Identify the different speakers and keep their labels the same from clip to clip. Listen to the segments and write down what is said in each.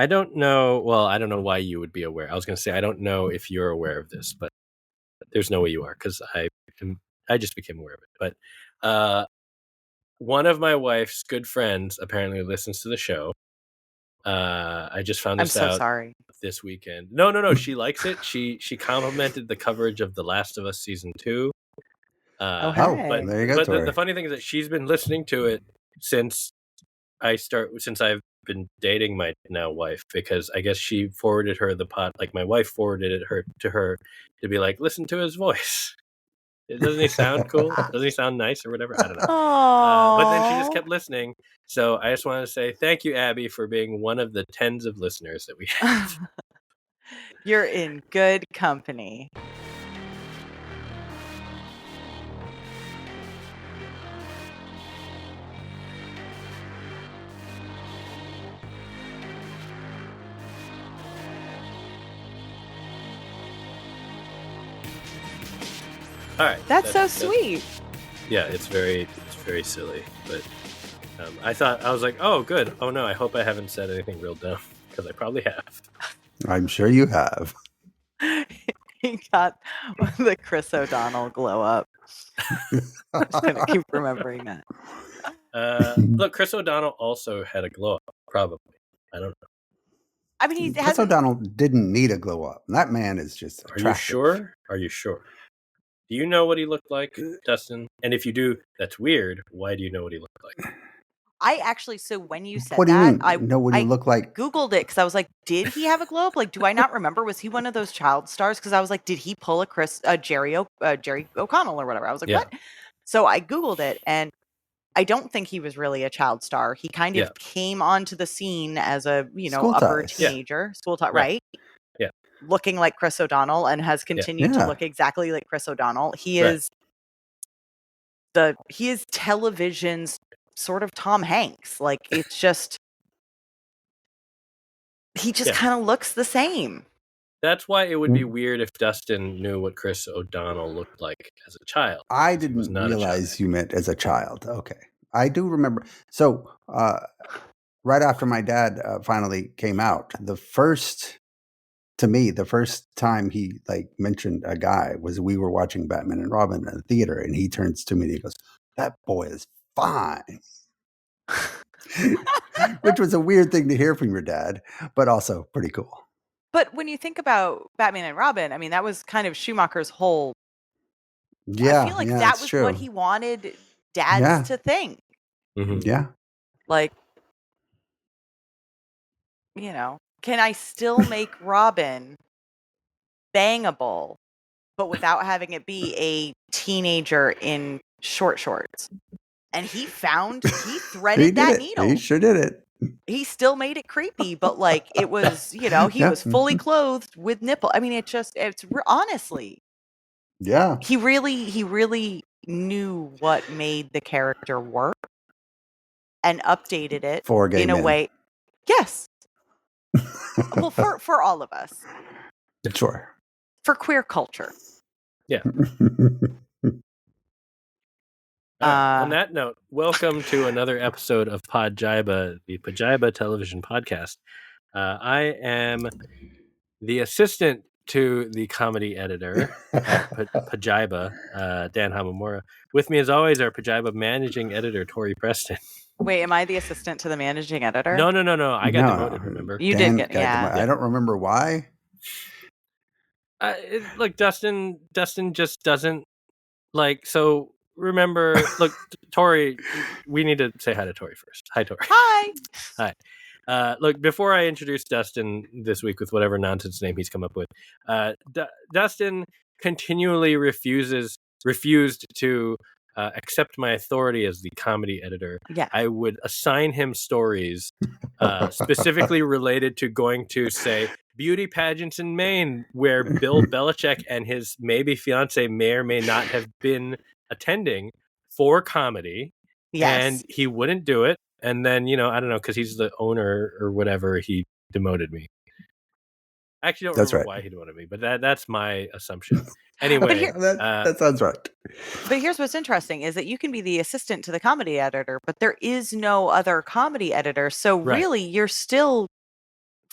Speaker 1: I don't know. Well, I don't know why you would be aware. I was going to say I don't know if you're aware of this, but there's no way you are because I just became aware of it. But one of my wife's good friends apparently listens to the show. I just found this out
Speaker 2: sorry.
Speaker 1: this weekend. No. She likes it. She complimented the coverage of The Last of Us season 2.
Speaker 2: Oh, hey.
Speaker 1: But
Speaker 3: there you go, Tori.
Speaker 1: the funny thing is that she's been listening to it since I've been dating my now wife, because I guess she forwarded her the pod. Like my wife forwarded it to her to be like, listen to his voice. Doesn't he sound cool? Doesn't he sound nice or whatever? I don't know. But then she just kept listening. So I just wanted to say thank you, Abby, for being one of the tens of listeners that we have.
Speaker 2: You're in good company.
Speaker 1: All right.
Speaker 2: That's so sweet.
Speaker 1: Yeah, it's very silly, but I was like, oh, good. Oh no, I hope I haven't said anything real dumb, because I probably have.
Speaker 3: I'm sure you have.
Speaker 2: He got the Chris O'Donnell glow up. I'm just gonna keep remembering that.
Speaker 1: Look, Chris O'Donnell also had a glow up, probably. I don't know.
Speaker 2: I mean,
Speaker 3: Chris O'Donnell didn't need a glow up. That man is just attractive.
Speaker 1: Are you sure? Do you know what he looked like, Dustin? And if you do, that's weird. Why do you know what he looked like?
Speaker 2: I actually, so when you said
Speaker 3: what do you
Speaker 2: that,
Speaker 3: mean,
Speaker 2: I
Speaker 3: know what he looked like?
Speaker 2: Googled it because I was like, did he have a glow up? Like, do I not remember? Was he one of those child stars? Because I was like, did he pull a Jerry O'Connell or whatever? I was like, what? So I Googled it, and I don't think he was really a child star. He kind of came onto the scene as a upper teenager, school ties, right?
Speaker 1: Yeah.
Speaker 2: Looking like Chris O'Donnell, and has continued to look exactly like Chris O'Donnell. He is television's sort of Tom Hanks. Like, it's just he just kind of looks the same.
Speaker 1: That's why it would be weird if Dustin knew what Chris O'Donnell looked like as a child.
Speaker 3: I didn't realize you meant as a child. Okay. I do remember. So right after my dad finally came out, the first time he mentioned a guy was we were watching Batman and Robin in the theater, and he turns to me and he goes, "That boy is fine." Which was a weird thing to hear from your dad, but also pretty cool.
Speaker 2: But when you think about Batman and Robin, I mean, that was kind of Schumacher's whole.
Speaker 3: Yeah,
Speaker 2: I feel like that was
Speaker 3: true.
Speaker 2: what he wanted dads to think.
Speaker 1: Mm-hmm.
Speaker 3: Yeah.
Speaker 2: Like, can I still make Robin bangable, but without having it be a teenager in short shorts? And he threaded that needle.
Speaker 3: He sure did it.
Speaker 2: He still made it creepy, but it was, he was fully clothed with nipple. I mean, it's honestly.
Speaker 3: Yeah.
Speaker 2: He really knew what made the character work and updated it in a way. Yes. Well, for all of us.
Speaker 3: Sure.
Speaker 2: For queer culture.
Speaker 1: Yeah. On that note, welcome to another episode of Podjiba, the Podjiba television podcast. I am the assistant to the comedy editor at Podjiba, Dan Hamamura. With me, as always, our Podjiba managing editor, Tori Preston.
Speaker 2: Wait, am I the assistant to the managing editor?
Speaker 1: No. I got demoted, remember?
Speaker 2: You did get
Speaker 3: I don't remember why.
Speaker 1: Look, Dustin just doesn't so. Remember, look, Tori, we need to say hi to Tori first. Hi, Tori.
Speaker 2: Hi.
Speaker 1: Hi. Look, before I introduce Dustin this week with whatever nonsense name he's come up with, Dustin continually refused to accept my authority as the comedy editor.
Speaker 2: Yeah.
Speaker 1: I would assign him stories specifically related to going to, say, beauty pageants in Maine, where Bill Belichick and his maybe fiance may or may not have been attending for comedy.
Speaker 2: Yes.
Speaker 1: And he wouldn't do it. And then, I don't know, because he's the owner or whatever, he demoted me. I actually don't remember why he demoted me, but that's my assumption. Anyway.
Speaker 3: That sounds right.
Speaker 2: But here's what's interesting is that you can be the assistant to the comedy editor, but there is no other comedy editor. So really, you're still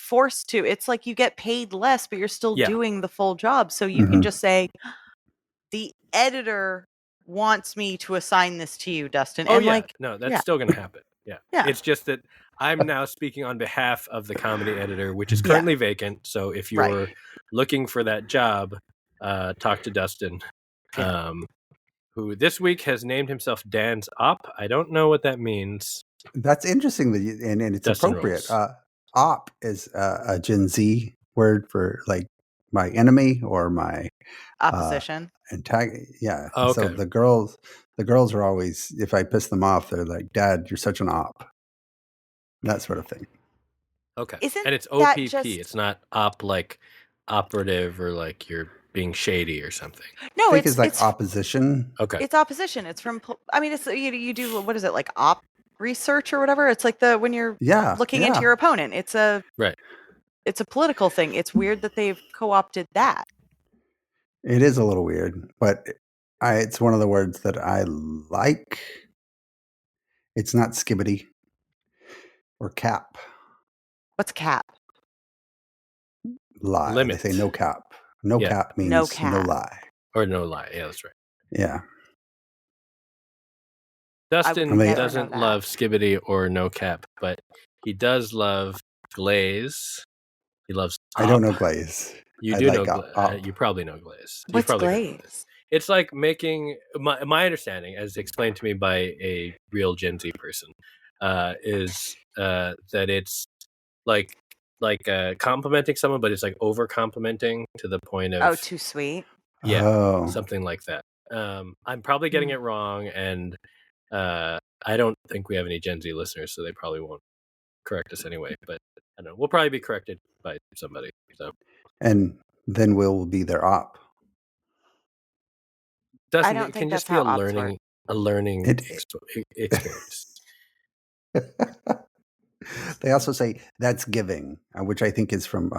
Speaker 2: forced to. It's like you get paid less, but you're still
Speaker 1: Yeah.
Speaker 2: doing the full job. So you can just say, the editor wants me to assign this to you, Dustin.
Speaker 1: Oh,
Speaker 2: And
Speaker 1: yeah. No, that's still going to happen. Yeah.
Speaker 2: Yeah.
Speaker 1: It's just that I'm now speaking on behalf of the comedy editor, which is currently vacant. So if you're looking for that job, talk to Dustin, who this week has named himself Dan's Op. I don't know what that means.
Speaker 3: That's interesting that and it's
Speaker 1: Dustin
Speaker 3: appropriate.
Speaker 1: rolls.
Speaker 3: Op is a Gen Z word for like my enemy or my
Speaker 2: opposition.
Speaker 3: Yeah.
Speaker 1: Oh,
Speaker 3: So
Speaker 1: okay.
Speaker 3: the girls are always, if I piss them off, they're like, "Dad, you're such an op." That sort of thing.
Speaker 1: Okay.
Speaker 2: Isn't
Speaker 1: and it's
Speaker 2: that
Speaker 1: OPP.
Speaker 2: just-
Speaker 1: It's not op like operative or like you're being shady or something.
Speaker 2: No,
Speaker 3: I think it's like opposition.
Speaker 1: Okay.
Speaker 2: It's opposition. It's from. I mean, it's you do what is it like op research or whatever? It's like when you're looking into your opponent. It's a It's a political thing. It's weird that they've co-opted that.
Speaker 3: It is a little weird, but it's one of the words that I like. It's not skibbity or cap.
Speaker 2: What's cap?
Speaker 3: Lie.
Speaker 1: Limit.
Speaker 3: They say no cap. No cap means no lie.
Speaker 1: Or no lie. Yeah, that's right.
Speaker 3: Yeah.
Speaker 1: Dustin doesn't love skibbity or no cap, but he does love glaze. He loves op.
Speaker 3: I don't know glaze.
Speaker 1: You
Speaker 3: I
Speaker 1: do
Speaker 3: like
Speaker 1: know you probably know glaze.
Speaker 2: What's glaze?
Speaker 1: It's like making my understanding, as explained to me by a real Gen Z person, is that it's like complimenting someone, but it's like over complimenting to the point of
Speaker 2: too sweet.
Speaker 1: Yeah, something like that. I'm probably getting it wrong, and I don't think we have any Gen Z listeners, so they probably won't correct us anyway. But I don't know. We'll probably be corrected by somebody. So,
Speaker 3: and then we'll be their op.
Speaker 1: Dustin,
Speaker 2: I don't
Speaker 1: it
Speaker 2: think
Speaker 1: can
Speaker 2: that's
Speaker 1: just be
Speaker 2: how
Speaker 1: a learning experience.
Speaker 3: They also say that's giving, which I think is from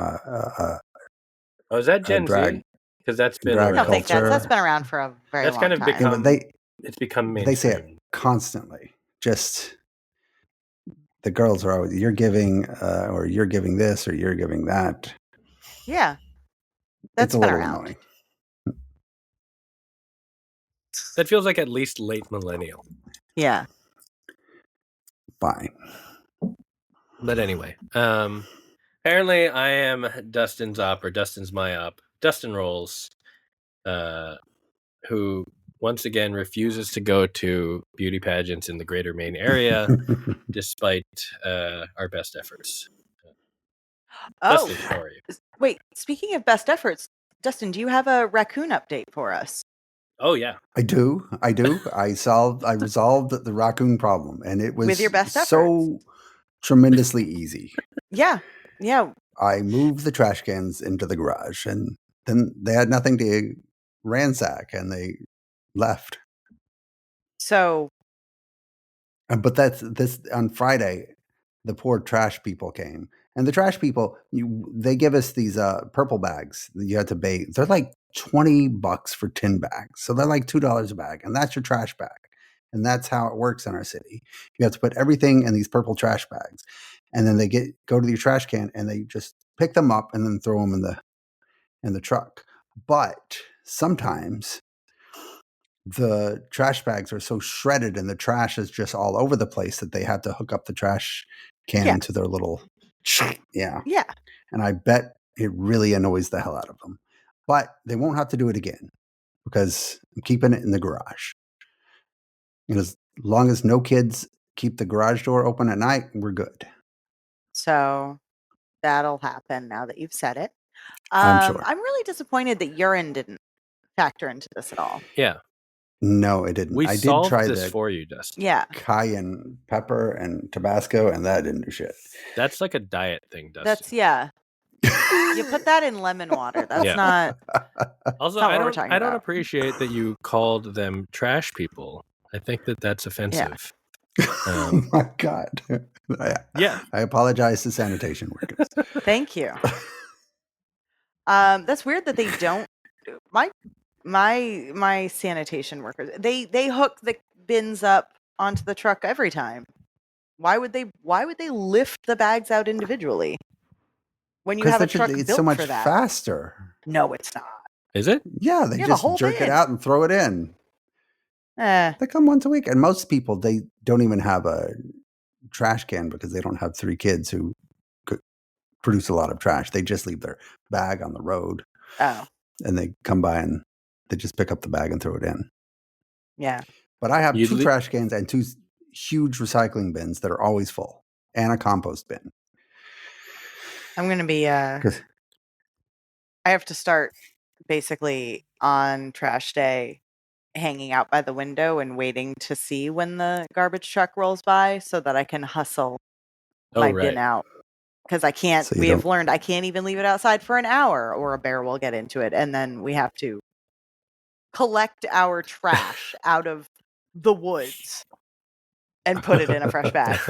Speaker 1: is that Gen Z? Because that's been
Speaker 3: drag
Speaker 2: I don't think
Speaker 3: culture.
Speaker 2: that's been around for a very long
Speaker 1: kind of
Speaker 2: time.
Speaker 1: It's become mainstream.
Speaker 3: They say it constantly. Just the girls are always, you're giving, or you're giving this, or you're giving that.
Speaker 2: Yeah, that's
Speaker 3: it's a
Speaker 2: been
Speaker 3: little
Speaker 2: around.
Speaker 3: annoying.
Speaker 1: That feels like at least late millennial.
Speaker 2: Yeah.
Speaker 3: Fine.
Speaker 1: But anyway, apparently I am Dustin's op, or Dustin's my op. Dustin rolls, who once again refuses to go to beauty pageants in the greater Maine area, despite our best efforts. Dustin, how are you?
Speaker 2: Wait, speaking of best efforts, Dustin, do you have a raccoon update for us?
Speaker 1: Oh yeah,
Speaker 3: I do. I resolved the raccoon problem, and it was
Speaker 2: with your best
Speaker 3: so tremendously easy.
Speaker 2: Yeah.
Speaker 3: I moved the trash cans into the garage, and then they had nothing to ransack, and they left.
Speaker 2: So,
Speaker 3: but this on Friday, the poor trash people came, and the trash people they give us these purple bags that you have to pay. They're like $20 for 10 bags, so they're like $2 a bag, and that's your trash bag. And that's how it works in our city. You have to put everything in these purple trash bags, and then they go to your trash can, and they just pick them up and then throw them in the truck. But sometimes the trash bags are so shredded and the trash is just all over the place that they have to hook up the trash can to their little yeah. And I bet it really annoys the hell out of them. But they won't have to do it again because I'm keeping it in the garage. And as long as no kids keep the garage door open at night, we're good.
Speaker 2: So that'll happen now that you've said it.
Speaker 3: I'm sure.
Speaker 2: I'm really disappointed that urine didn't factor into this at all.
Speaker 1: Yeah.
Speaker 3: No, it didn't.
Speaker 1: I did try this for you, Dustin.
Speaker 2: Yeah.
Speaker 3: Cayenne pepper and Tabasco, and that didn't do shit.
Speaker 1: That's like a diet thing, Dustin.
Speaker 2: That's you put that in lemon water. That's not.
Speaker 1: Also,
Speaker 2: not
Speaker 1: I don't appreciate that you called them trash people. I think that's offensive.
Speaker 3: Oh my God. I apologize to sanitation workers.
Speaker 2: Thank you. That's weird that they don't. My sanitation workers, they hook the bins up onto the truck every time. Why would they lift the bags out individually? When you have a truck
Speaker 3: it's
Speaker 2: built
Speaker 3: so much
Speaker 2: for that.
Speaker 3: faster.
Speaker 2: No, it's not.
Speaker 1: Is it?
Speaker 3: Yeah, they just jerk it out and throw it in. They come once a week, and most people, they don't even have a trash can because they don't have 3 kids who could produce a lot of trash. They just leave their bag on the road.
Speaker 2: Oh.
Speaker 3: And they come by and they just pick up the bag and throw it in.
Speaker 2: Yeah.
Speaker 3: But I have 2 trash cans and 2 huge recycling bins that are always full, and a compost bin.
Speaker 2: I'm going to be I have to start basically on trash day hanging out by the window and waiting to see when the garbage truck rolls by so that I can hustle my bin out. Because I can't, we have learned I can't even leave it outside for an hour or a bear will get into it. And then we have to collect our trash out of the woods and put it in a fresh bag.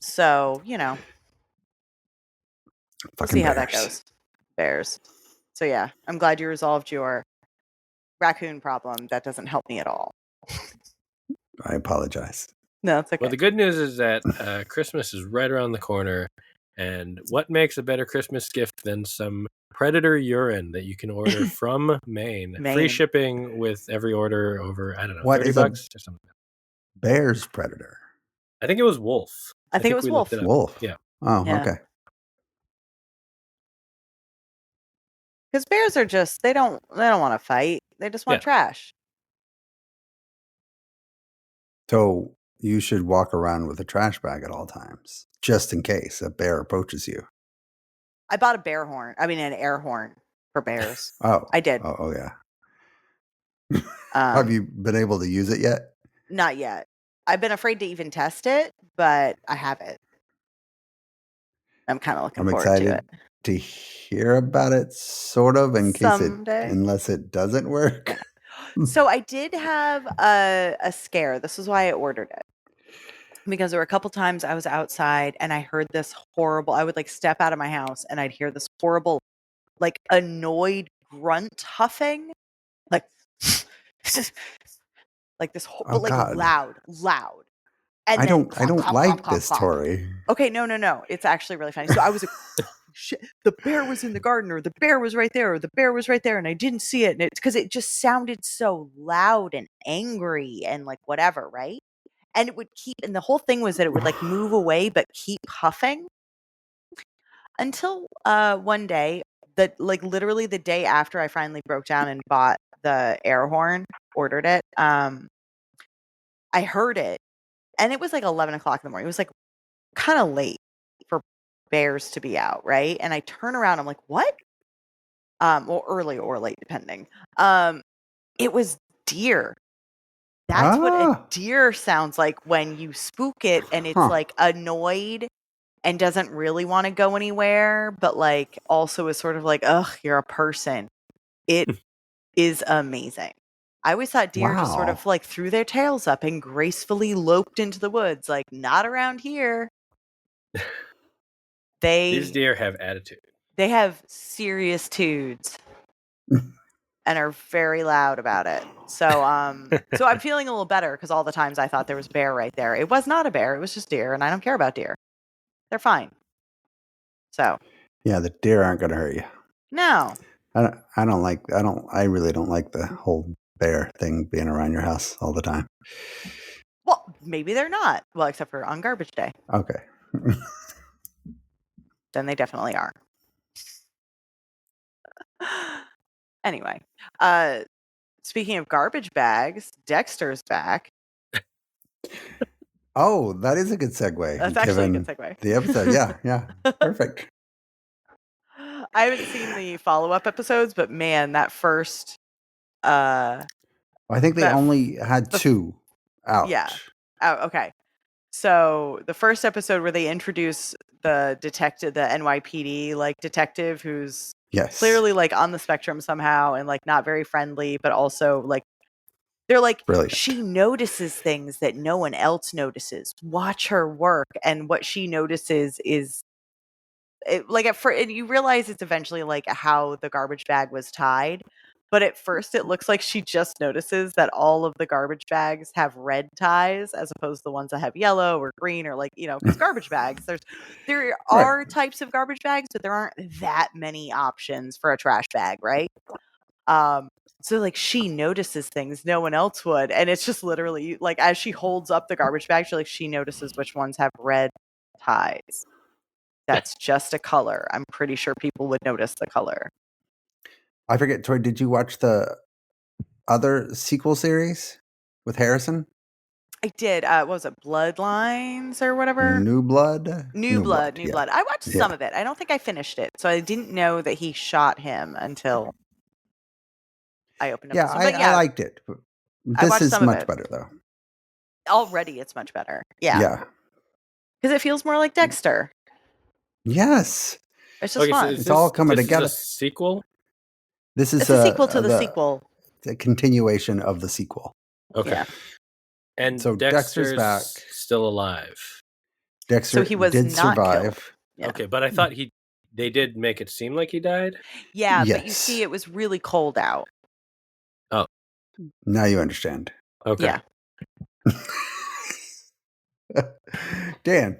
Speaker 2: So, you know, we'll see how that goes. Bears. So yeah, I'm glad you resolved your raccoon problem. That doesn't help me at all.
Speaker 3: I apologize.
Speaker 2: No, it's okay.
Speaker 1: Well, the good news is that Christmas is right around the corner, and what makes a better Christmas gift than some predator urine that you can order from Maine? Free shipping with every order over, I don't know, $30 or something.
Speaker 3: Bear's predator?
Speaker 1: I think it was wolf.
Speaker 2: I think it was wolf.
Speaker 3: Wolf.
Speaker 1: Yeah.
Speaker 3: Oh, yeah. Okay.
Speaker 2: Because bears are just they don't want to fight. They just want trash.
Speaker 3: So you should walk around with a trash bag at all times, just in case a bear approaches you.
Speaker 2: I bought a bear horn. I mean, an air horn for bears.
Speaker 3: Oh,
Speaker 2: I did.
Speaker 3: Oh yeah. Have you been able to use it yet?
Speaker 2: Not yet. I've been afraid to even test it, but I have it. I'm kind of looking forward to it.
Speaker 3: To hear about it, sort of, in case unless it doesn't work.
Speaker 2: So I did have a scare. This is why I ordered it. Because there were a couple times I was outside and I heard this horrible, I would like step out of my house and I'd hear this horrible, like annoyed grunt huffing. Like, like this, but like loud. And
Speaker 3: I don't like this, Tori.
Speaker 2: Okay, no. It's actually really funny. So I was like, shit, the bear was in the garden, or the bear was right there, or the bear was right there, and I didn't see it. And it's because it just sounded so loud and angry and like whatever, right? And it would keep, and the whole thing was that it would like move away, but keep huffing until one day, that like literally the day after I finally broke down and bought the air horn, ordered it. I heard it, and it was like 11 o'clock in the morning. It was like kind of late for bears to be out, right? And I turn around, I'm like, what? Well, early or late, depending. It was deer. That's what a deer sounds like when you spook it and it's like annoyed and doesn't really want to go anywhere, but like also is sort of like, ugh, you're a person. It is amazing. I always thought deer just sort of like threw their tails up and gracefully loped into the woods, like not around here.
Speaker 1: These deer have attitude.
Speaker 2: They have serious tudes and are very loud about it. So so I'm feeling a little better because all the times I thought there was a bear right there. It was not a bear, it was just deer, and I don't care about deer. They're fine. So
Speaker 3: yeah, the deer aren't gonna hurt you.
Speaker 2: No.
Speaker 3: I really don't like the whole bear thing being around your house all the time.
Speaker 2: Well, maybe they're not. Well, except for on garbage day.
Speaker 3: Okay.
Speaker 2: Then they definitely are. Anyway, speaking of garbage bags, Dexter's back.
Speaker 3: Oh, that is a good segue.
Speaker 2: That's actually a good segue.
Speaker 3: The episode, yeah. Perfect.
Speaker 2: I haven't seen the follow-up episodes, but man, that first
Speaker 3: I think they only had 2 out.
Speaker 2: Yeah. Oh, okay. So the first episode where they introduce the detective, the NYPD like detective who's clearly like on the spectrum somehow and like not very friendly, but also like they're like, brilliant. She notices things that no one else notices. Watch her work. And what she notices is like and you realize it's eventually like how the garbage bag was tied. But at first, it looks like she just notices that all of the garbage bags have red ties as opposed to the ones that have yellow or green or because garbage bags, there are types of garbage bags, but there aren't that many options for a trash bag, right? So like she notices things no one else would, and it's just literally like as she holds up the garbage bag, she notices which ones have red ties. That's just a color. I'm pretty sure people would notice the color.
Speaker 3: I forget, Tori, did you watch the other sequel series with Harrison?
Speaker 2: I did. What was it, Bloodlines or whatever?
Speaker 3: New Blood.
Speaker 2: New Blood. I watched some of it. I don't think I finished it, so I didn't know that he shot him until I opened up.
Speaker 3: Yeah, I liked it. This is much better though.
Speaker 2: Already, it's much better.
Speaker 3: Yeah.
Speaker 2: Because it feels more like Dexter.
Speaker 3: Yes.
Speaker 2: It's just fun.
Speaker 3: It's all coming together.
Speaker 1: Is a sequel?
Speaker 3: This is
Speaker 2: it's a sequel to the sequel.
Speaker 3: A continuation of the sequel.
Speaker 1: Okay. Yeah. And
Speaker 3: so Dexter's back.
Speaker 1: Still alive.
Speaker 3: Dexter did survive.
Speaker 2: Yeah.
Speaker 1: Okay, but I thought they did make it seem like he died.
Speaker 2: Yeah, yes. But you see, it was really cold out.
Speaker 1: Oh.
Speaker 3: Now you understand.
Speaker 1: Okay.
Speaker 2: Yeah.
Speaker 3: Dan.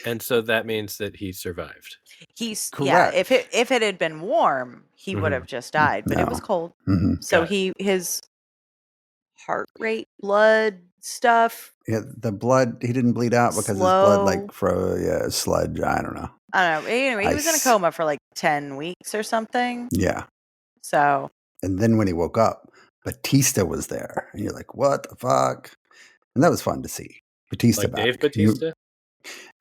Speaker 2: And
Speaker 3: so
Speaker 1: that means that he survived.
Speaker 2: He's correct. Yeah, if it had been warm, he would have just died, but it was cold.
Speaker 3: Mm-hmm.
Speaker 2: So his heart rate, blood stuff.
Speaker 3: Yeah, the blood, he didn't bleed out because his blood sludge. I don't know.
Speaker 2: Anyway, he was in a coma for like 10 weeks or something.
Speaker 3: Yeah.
Speaker 2: So.
Speaker 3: And then when he woke up, Batista was there. And you're like, what the fuck? And that was fun to see. Batista
Speaker 1: like
Speaker 3: back.
Speaker 1: Dave Batista?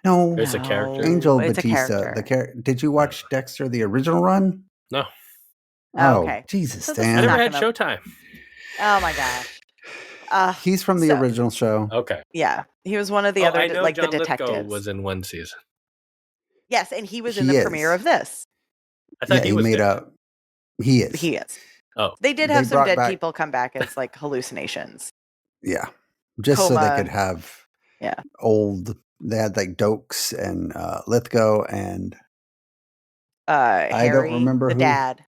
Speaker 3: No.
Speaker 1: It's a character.
Speaker 3: Angel
Speaker 2: it's
Speaker 3: Batista. Did you watch Dexter, the original run?
Speaker 1: No.
Speaker 3: Oh, okay. Jesus, Dan.
Speaker 1: I never had Showtime.
Speaker 2: Oh, my gosh.
Speaker 3: He's from the original show.
Speaker 1: Okay.
Speaker 2: Yeah. He was one of the other,
Speaker 1: I know
Speaker 2: like
Speaker 1: John
Speaker 2: the detectives.
Speaker 1: Lithgow was in one season.
Speaker 2: Yes, and he was in the premiere of this.
Speaker 1: I thought he was
Speaker 3: made
Speaker 1: dead.
Speaker 3: up. He is.
Speaker 2: He is.
Speaker 1: Oh.
Speaker 2: They did have some dead people come back as like hallucinations.
Speaker 3: Yeah. Just
Speaker 2: Coma.
Speaker 3: So they could have they had like Dokes and Lithgow and
Speaker 2: Harry,
Speaker 3: I don't remember
Speaker 2: the dad.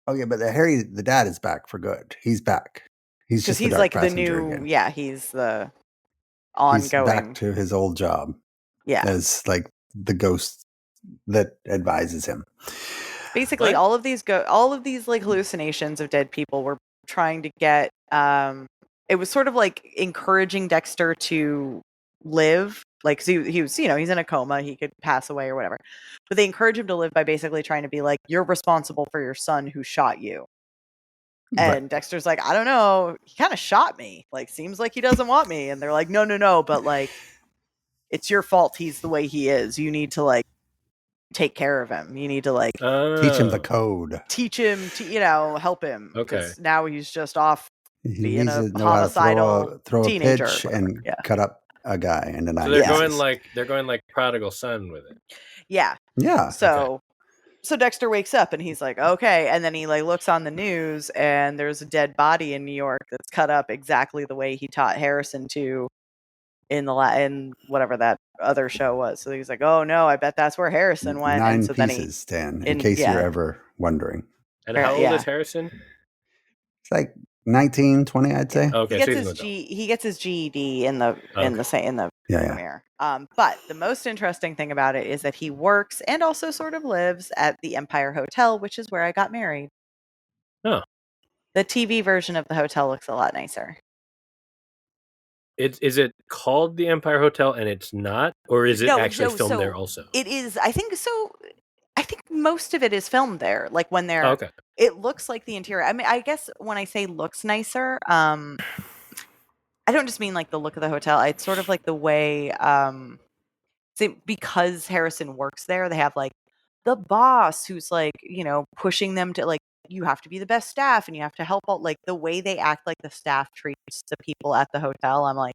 Speaker 3: Oh yeah, but Harry, the dad, is back for good. He's back. He's just
Speaker 2: he's like the new
Speaker 3: again.
Speaker 2: Yeah, he's the ongoing.
Speaker 3: He's back to his old job.
Speaker 2: Yeah,
Speaker 3: as like the ghost that advises him.
Speaker 2: Basically, all of these like hallucinations of dead people were trying to get. It was sort of like encouraging Dexter to live. Like he was, he's in a coma. He could pass away or whatever. But they encourage him to live by basically trying to be like, you're responsible for your son who shot you. And Dexter's like, I don't know. He kind of shot me. Like, seems like he doesn't want me. And they're like, no. But like, it's your fault. He's the way he is. You need to like take care of him. You need to like
Speaker 3: teach him the code.
Speaker 2: Teach him to, help him.
Speaker 1: Okay.
Speaker 2: Now he's just off
Speaker 3: he
Speaker 2: being
Speaker 3: needs
Speaker 2: a
Speaker 3: to know
Speaker 2: homicidal
Speaker 3: how to throw a
Speaker 2: teenager
Speaker 3: pitch and cut up a guy and
Speaker 1: so they're going like prodigal son with it.
Speaker 2: Yeah. So Dexter wakes up and he's like, okay, and then he like looks on the news and there's a dead body in New York that's cut up exactly the way he taught Harrison to in whatever that other show was. So he's like, oh no, I bet that's where Harrison went.
Speaker 3: 9
Speaker 2: and so
Speaker 3: pieces, Dan, in case you're ever wondering.
Speaker 1: And how old is Harrison?
Speaker 3: It's like 19, 20, I'd say.
Speaker 1: Okay,
Speaker 2: he gets his GED in the premiere. But the most interesting thing about it is that he works and also sort of lives at the Empire Hotel, which is where I got married.
Speaker 1: Oh.
Speaker 2: The TV version of the hotel looks a lot nicer.
Speaker 1: Is it called the Empire Hotel and it's not, or is it actually filmed there also?
Speaker 2: It is. I think so. I think most of it is filmed there. Like when they're.
Speaker 1: Oh, okay.
Speaker 2: It looks like the interior. I mean, I guess when I say looks nicer, I don't just mean like the look of the hotel. It's sort of like the way, because Harrison works there, they have like the boss who's like, pushing them to like, you have to be the best staff and you have to help out. Like the way they act, like the staff treats the people at the hotel. I'm like,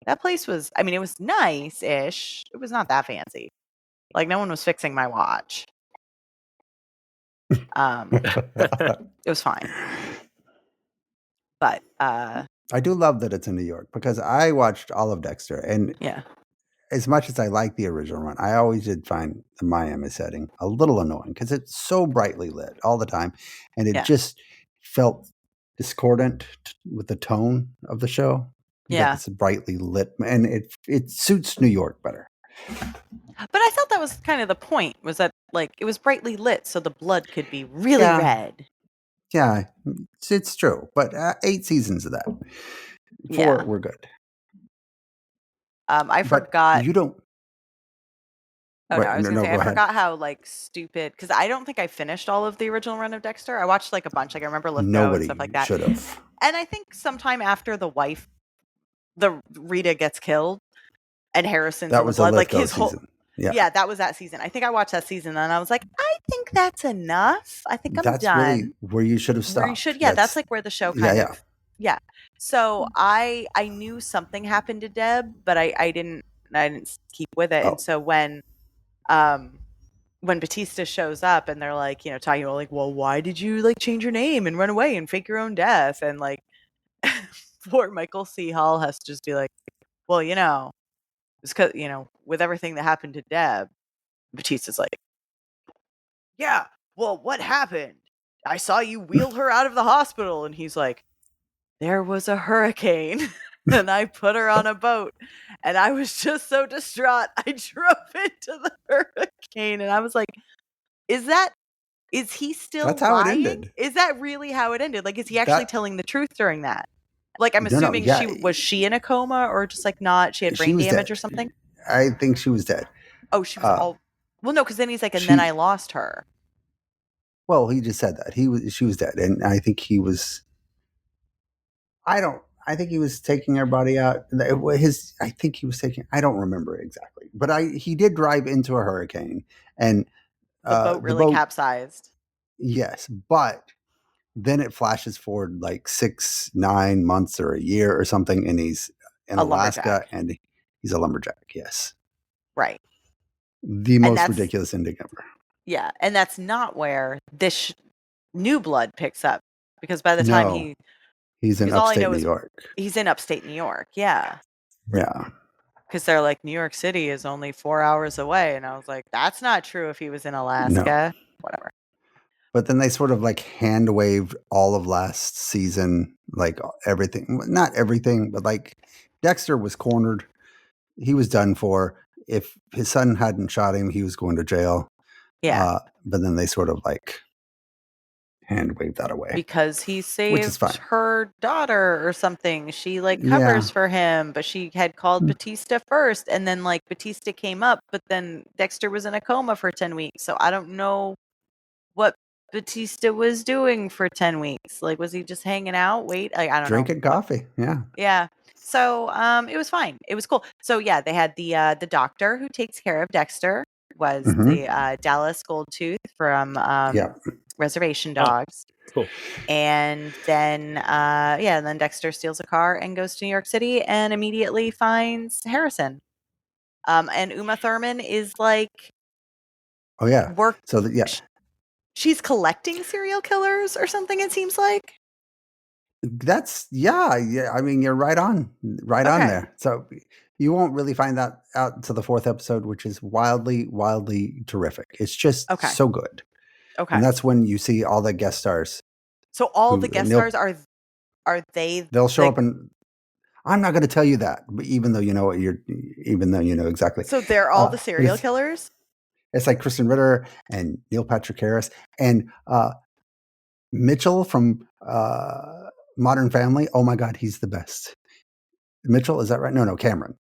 Speaker 2: that place was, I mean, it was nice-ish. It was not that fancy. Like no one was fixing my watch. It was fine. But
Speaker 3: I do love that it's in New York because I watched all of Dexter and as much as I like the original run, I always did find the Miami setting a little annoying because it's so brightly lit all the time, and it just felt discordant with the tone of the show.
Speaker 2: Yeah,
Speaker 3: it's brightly lit, and it suits New York better.
Speaker 2: But I thought that was kind of the point, was that like it was brightly lit, so the blood could be really red.
Speaker 3: Yeah, it's true. But 8 seasons of that. 4 were good.
Speaker 2: I forgot.
Speaker 3: You don't.
Speaker 2: Oh, no, I was going to say, I forgot how, like, stupid, because I don't think I finished all of the original run of Dexter. I watched, like, a bunch. Like, I remember Lithgow and stuff like that.
Speaker 3: Should have.
Speaker 2: And I think sometime after the Rita gets killed, and Harrison's in the blood, like, his whole season. Yeah, that was that season. I think I watched that season, and I was like, I think that's enough. I think I'm done. That's really
Speaker 3: where you should have stopped.
Speaker 2: That's like where the show kind of... Yeah. So I knew something happened to Deb, but I didn't keep with it. And so when Batista shows up and they're like, talking about like, well, why did you like change your name and run away and fake your own death? And like, poor Michael C. Hall has to just be like, well, it's because, with everything that happened to Deb, Batista's like, yeah, well, what happened? I saw you wheel her out of the hospital. And he's like, there was a hurricane and I put her on a boat and I was just so distraught. I drove into the hurricane and I was like, is he still
Speaker 3: That's
Speaker 2: lying?
Speaker 3: How it ended.
Speaker 2: Is that really how it ended? Like, is he actually telling the truth during that? Like, I'm assuming was she in a coma or just like not? She had brain damage or something?
Speaker 3: I think she was dead.
Speaker 2: Oh, she was well, no, because then he's like, and then I lost her.
Speaker 3: Well, he just said that. She was dead. And I think he was... I think he was taking her body out. I think he was taking... I don't remember exactly. But he did drive into a hurricane. And
Speaker 2: the boat capsized.
Speaker 3: Yes, but then it flashes forward like 6-9 months or a year or something, and he's in Alaska, and he's a lumberjack. Yes,
Speaker 2: right.
Speaker 3: The most ridiculous ending ever.
Speaker 2: Yeah, and that's not where this New Blood picks up, because by the time
Speaker 3: he's in upstate New York.
Speaker 2: He's in upstate New York. Yeah.
Speaker 3: Yeah.
Speaker 2: Because they're like, New York City is only 4 hours away. And I was like, that's not true if he was in Alaska. No. Whatever.
Speaker 3: But then they sort of like hand waved all of last season, like everything. Not everything, but like Dexter was cornered. He was done for. If his son hadn't shot him, he was going to jail.
Speaker 2: Yeah.
Speaker 3: But then they sort of like hand waved that away.
Speaker 2: Because he saved her daughter or something. She like covers for him, but she had called Batista first. And then like Batista came up, but then Dexter was in a coma for 10 weeks. So I don't know what Batista was doing for 10 weeks. Like, was he just hanging out? I don't know.
Speaker 3: Drinking coffee. Yeah.
Speaker 2: Yeah. So it was fine. It was cool. So yeah, they had the doctor who takes care of Dexter was the Dallas Goldtooth from Reservation Dogs.
Speaker 1: Cool.
Speaker 2: And then then Dexter steals a car and goes to New York City and immediately finds Harrison. And Uma Thurman is like,
Speaker 3: oh yeah,
Speaker 2: she's collecting serial killers or something. It seems like.
Speaker 3: That's yeah. I mean, you're right on there. So you won't really find that out to the 4th episode, which is wildly, wildly terrific. It's just so good.
Speaker 2: Okay.
Speaker 3: And that's when you see all the guest stars.
Speaker 2: So all the guest stars are they?
Speaker 3: They'll show up, and I'm not going to tell you that, but even though you know exactly.
Speaker 2: So they're all the serial killers.
Speaker 3: It's like Kristen Ritter and Neil Patrick Harris and Mitchell from Modern Family. Oh my God, he's the best. Mitchell, is that right? No, Cameron.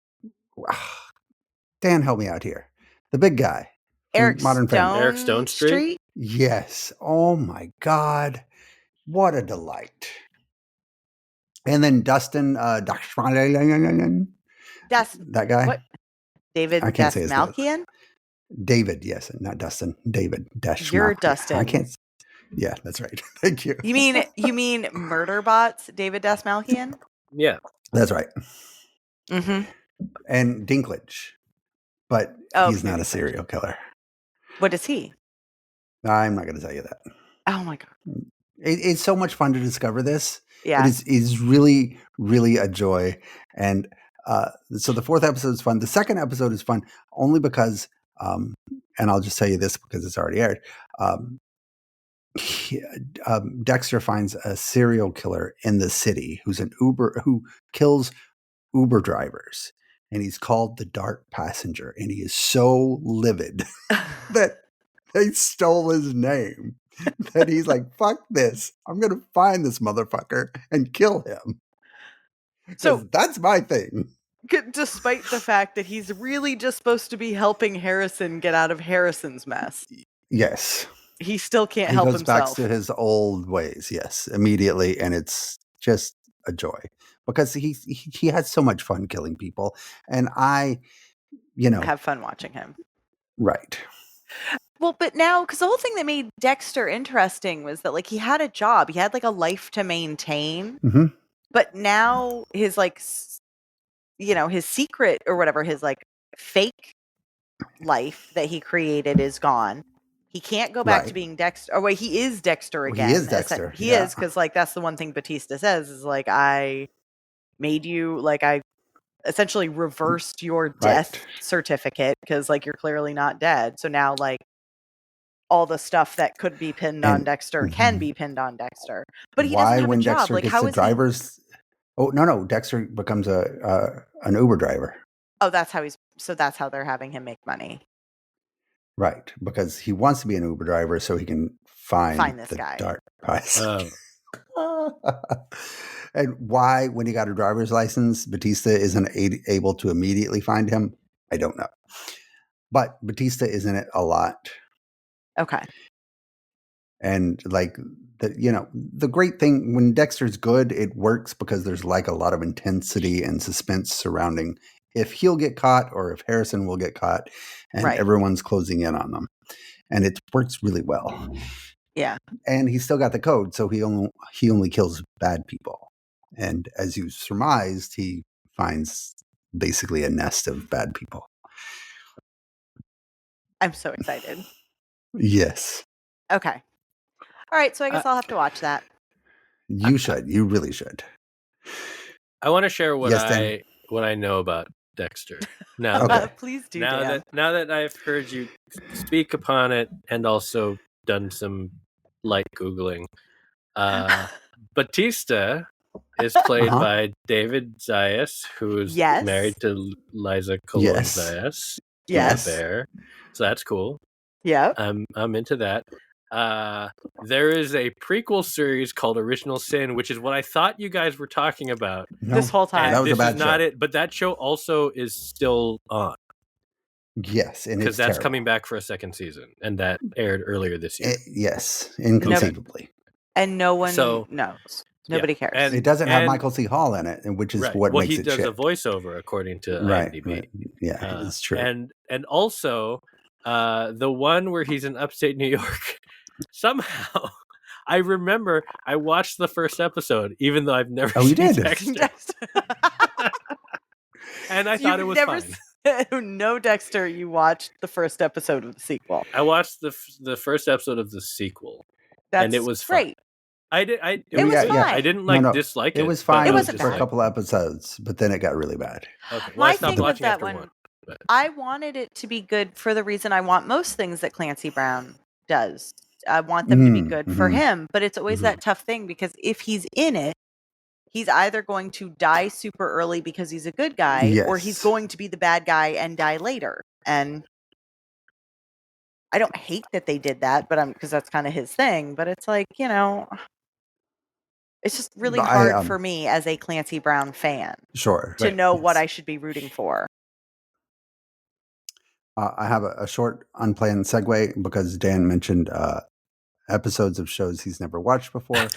Speaker 3: Dan, help me out here. The big guy. Modern Family.
Speaker 1: Eric Stone Street?
Speaker 3: Yes. Oh my God. What a delight. And then Dustin, that guy.
Speaker 2: What? David Dastmalchian?
Speaker 3: David, yes, not Dustin. David Dastmalchian.
Speaker 2: You're Dustin.
Speaker 3: I can't. Yeah, that's right. Thank you.
Speaker 2: You mean Murderbot's David Dastmalchian?
Speaker 1: Yeah.
Speaker 3: That's right.
Speaker 2: Mm-hmm.
Speaker 3: And Dinklage. But he's not a serial killer.
Speaker 2: What is he?
Speaker 3: I'm not going to tell you that.
Speaker 2: Oh my God.
Speaker 3: It's so much fun to discover this.
Speaker 2: Yeah.
Speaker 3: It is really, really a joy. And So the fourth episode is fun. The second episode is fun only because, and I'll just tell you this because it's already aired. Dexter finds a serial killer in the city who kills Uber drivers, and he's called the Dark Passenger, and he is so livid that they stole his name that he's like, fuck this, I'm gonna find this motherfucker and kill him. So that's my thing.
Speaker 2: Despite the fact that he's really just supposed to be helping Harrison get out of Harrison's mess.
Speaker 3: Yes.
Speaker 2: He still can't help himself.
Speaker 3: He goes back to his old ways, yes, immediately, and it's just a joy because he has so much fun killing people, and I
Speaker 2: have fun watching him.
Speaker 3: Right.
Speaker 2: Well, but now, because the whole thing that made Dexter interesting was that, like, he had a job, he had like a life to maintain, but now his his secret or whatever, his like fake life that he created is gone. He can't go back to being Dexter. Or wait, he is Dexter again.
Speaker 3: He is Dexter.
Speaker 2: He is, because like that's the one thing Batista says is like, I made you, like I essentially reversed your death certificate because like you're clearly not dead. So now like all the stuff that could be pinned on Dexter can be pinned on Dexter. But he doesn't have a job.
Speaker 3: Dexter
Speaker 2: like
Speaker 3: gets
Speaker 2: how
Speaker 3: the
Speaker 2: is
Speaker 3: drivers? He... Oh no! Dexter becomes an Uber driver.
Speaker 2: Oh, that's how that's how they're having him make money.
Speaker 3: Right, because he wants to be an Uber driver so he can find
Speaker 2: this
Speaker 3: the
Speaker 2: guy.
Speaker 3: Dark Passenger. And why, when he got a driver's license, Batista isn't able to immediately find him, I don't know. But Batista is in it a lot.
Speaker 2: Okay.
Speaker 3: And like the great thing when Dexter's good, it works because there's like a lot of intensity and suspense surrounding if he'll get caught or if Harrison will get caught, and everyone's closing in on them, and it works really well.
Speaker 2: Yeah,
Speaker 3: and he's still got the code, so he only kills bad people, and as you surmised, he finds basically a nest of bad people.
Speaker 2: I'm so excited.
Speaker 3: Yes.
Speaker 2: Okay. All right, so I guess I'll have to watch that.
Speaker 3: You should. You really should.
Speaker 1: I want to share what I know about Dexter. Now,
Speaker 2: please do.
Speaker 1: Now that I've heard you speak upon it and also done some light Googling, Batista is played by David Zayas, who's married to Liza Colon Zayas.
Speaker 2: Yes.
Speaker 1: Bear. So that's cool.
Speaker 2: Yeah.
Speaker 1: I'm into that. There is a prequel series called Original Sin, which is what I thought you guys were talking about
Speaker 2: this whole time.
Speaker 3: That was
Speaker 1: this
Speaker 3: a bad
Speaker 1: is not
Speaker 3: show.
Speaker 1: it, but that show also is still on.
Speaker 3: Yes, and
Speaker 1: because that's coming back for a second season, and that aired earlier this year.
Speaker 3: Yes, inconceivably.
Speaker 2: And no one knows. Nobody cares.
Speaker 3: And it doesn't have Michael C. Hall in it, which is what makes it shit.
Speaker 1: Well, he does a voiceover according to IMDb.
Speaker 3: Right. Yeah, it's true.
Speaker 1: And also, the one where he's in upstate New York, somehow, I remember I watched the first episode, even though I've never seen Dexter. And I thought it was fine.
Speaker 2: No Dexter, you watched the first episode of the sequel.
Speaker 1: I watched the first episode of the sequel, and it was
Speaker 2: great.
Speaker 1: Fun. It was fine. I didn't dislike it.
Speaker 3: It was fine.
Speaker 2: It wasn't
Speaker 3: for a couple episodes, but then it got really bad.
Speaker 1: Okay.
Speaker 2: Well, my thing with that one, I wanted it to be good for the reason I want most things that Clancy Brown does. I want them to be good for him, but it's always that tough thing because if he's in it, he's either going to die super early because he's a good guy, or he's going to be the bad guy and die later. And I don't hate that they did that, but because that's kind of his thing. But it's like, it's just really hard for me as a Clancy Brown fan, to know what I should be rooting for.
Speaker 3: I have a short unplanned segue because Dan mentioned episodes of shows he's never watched before.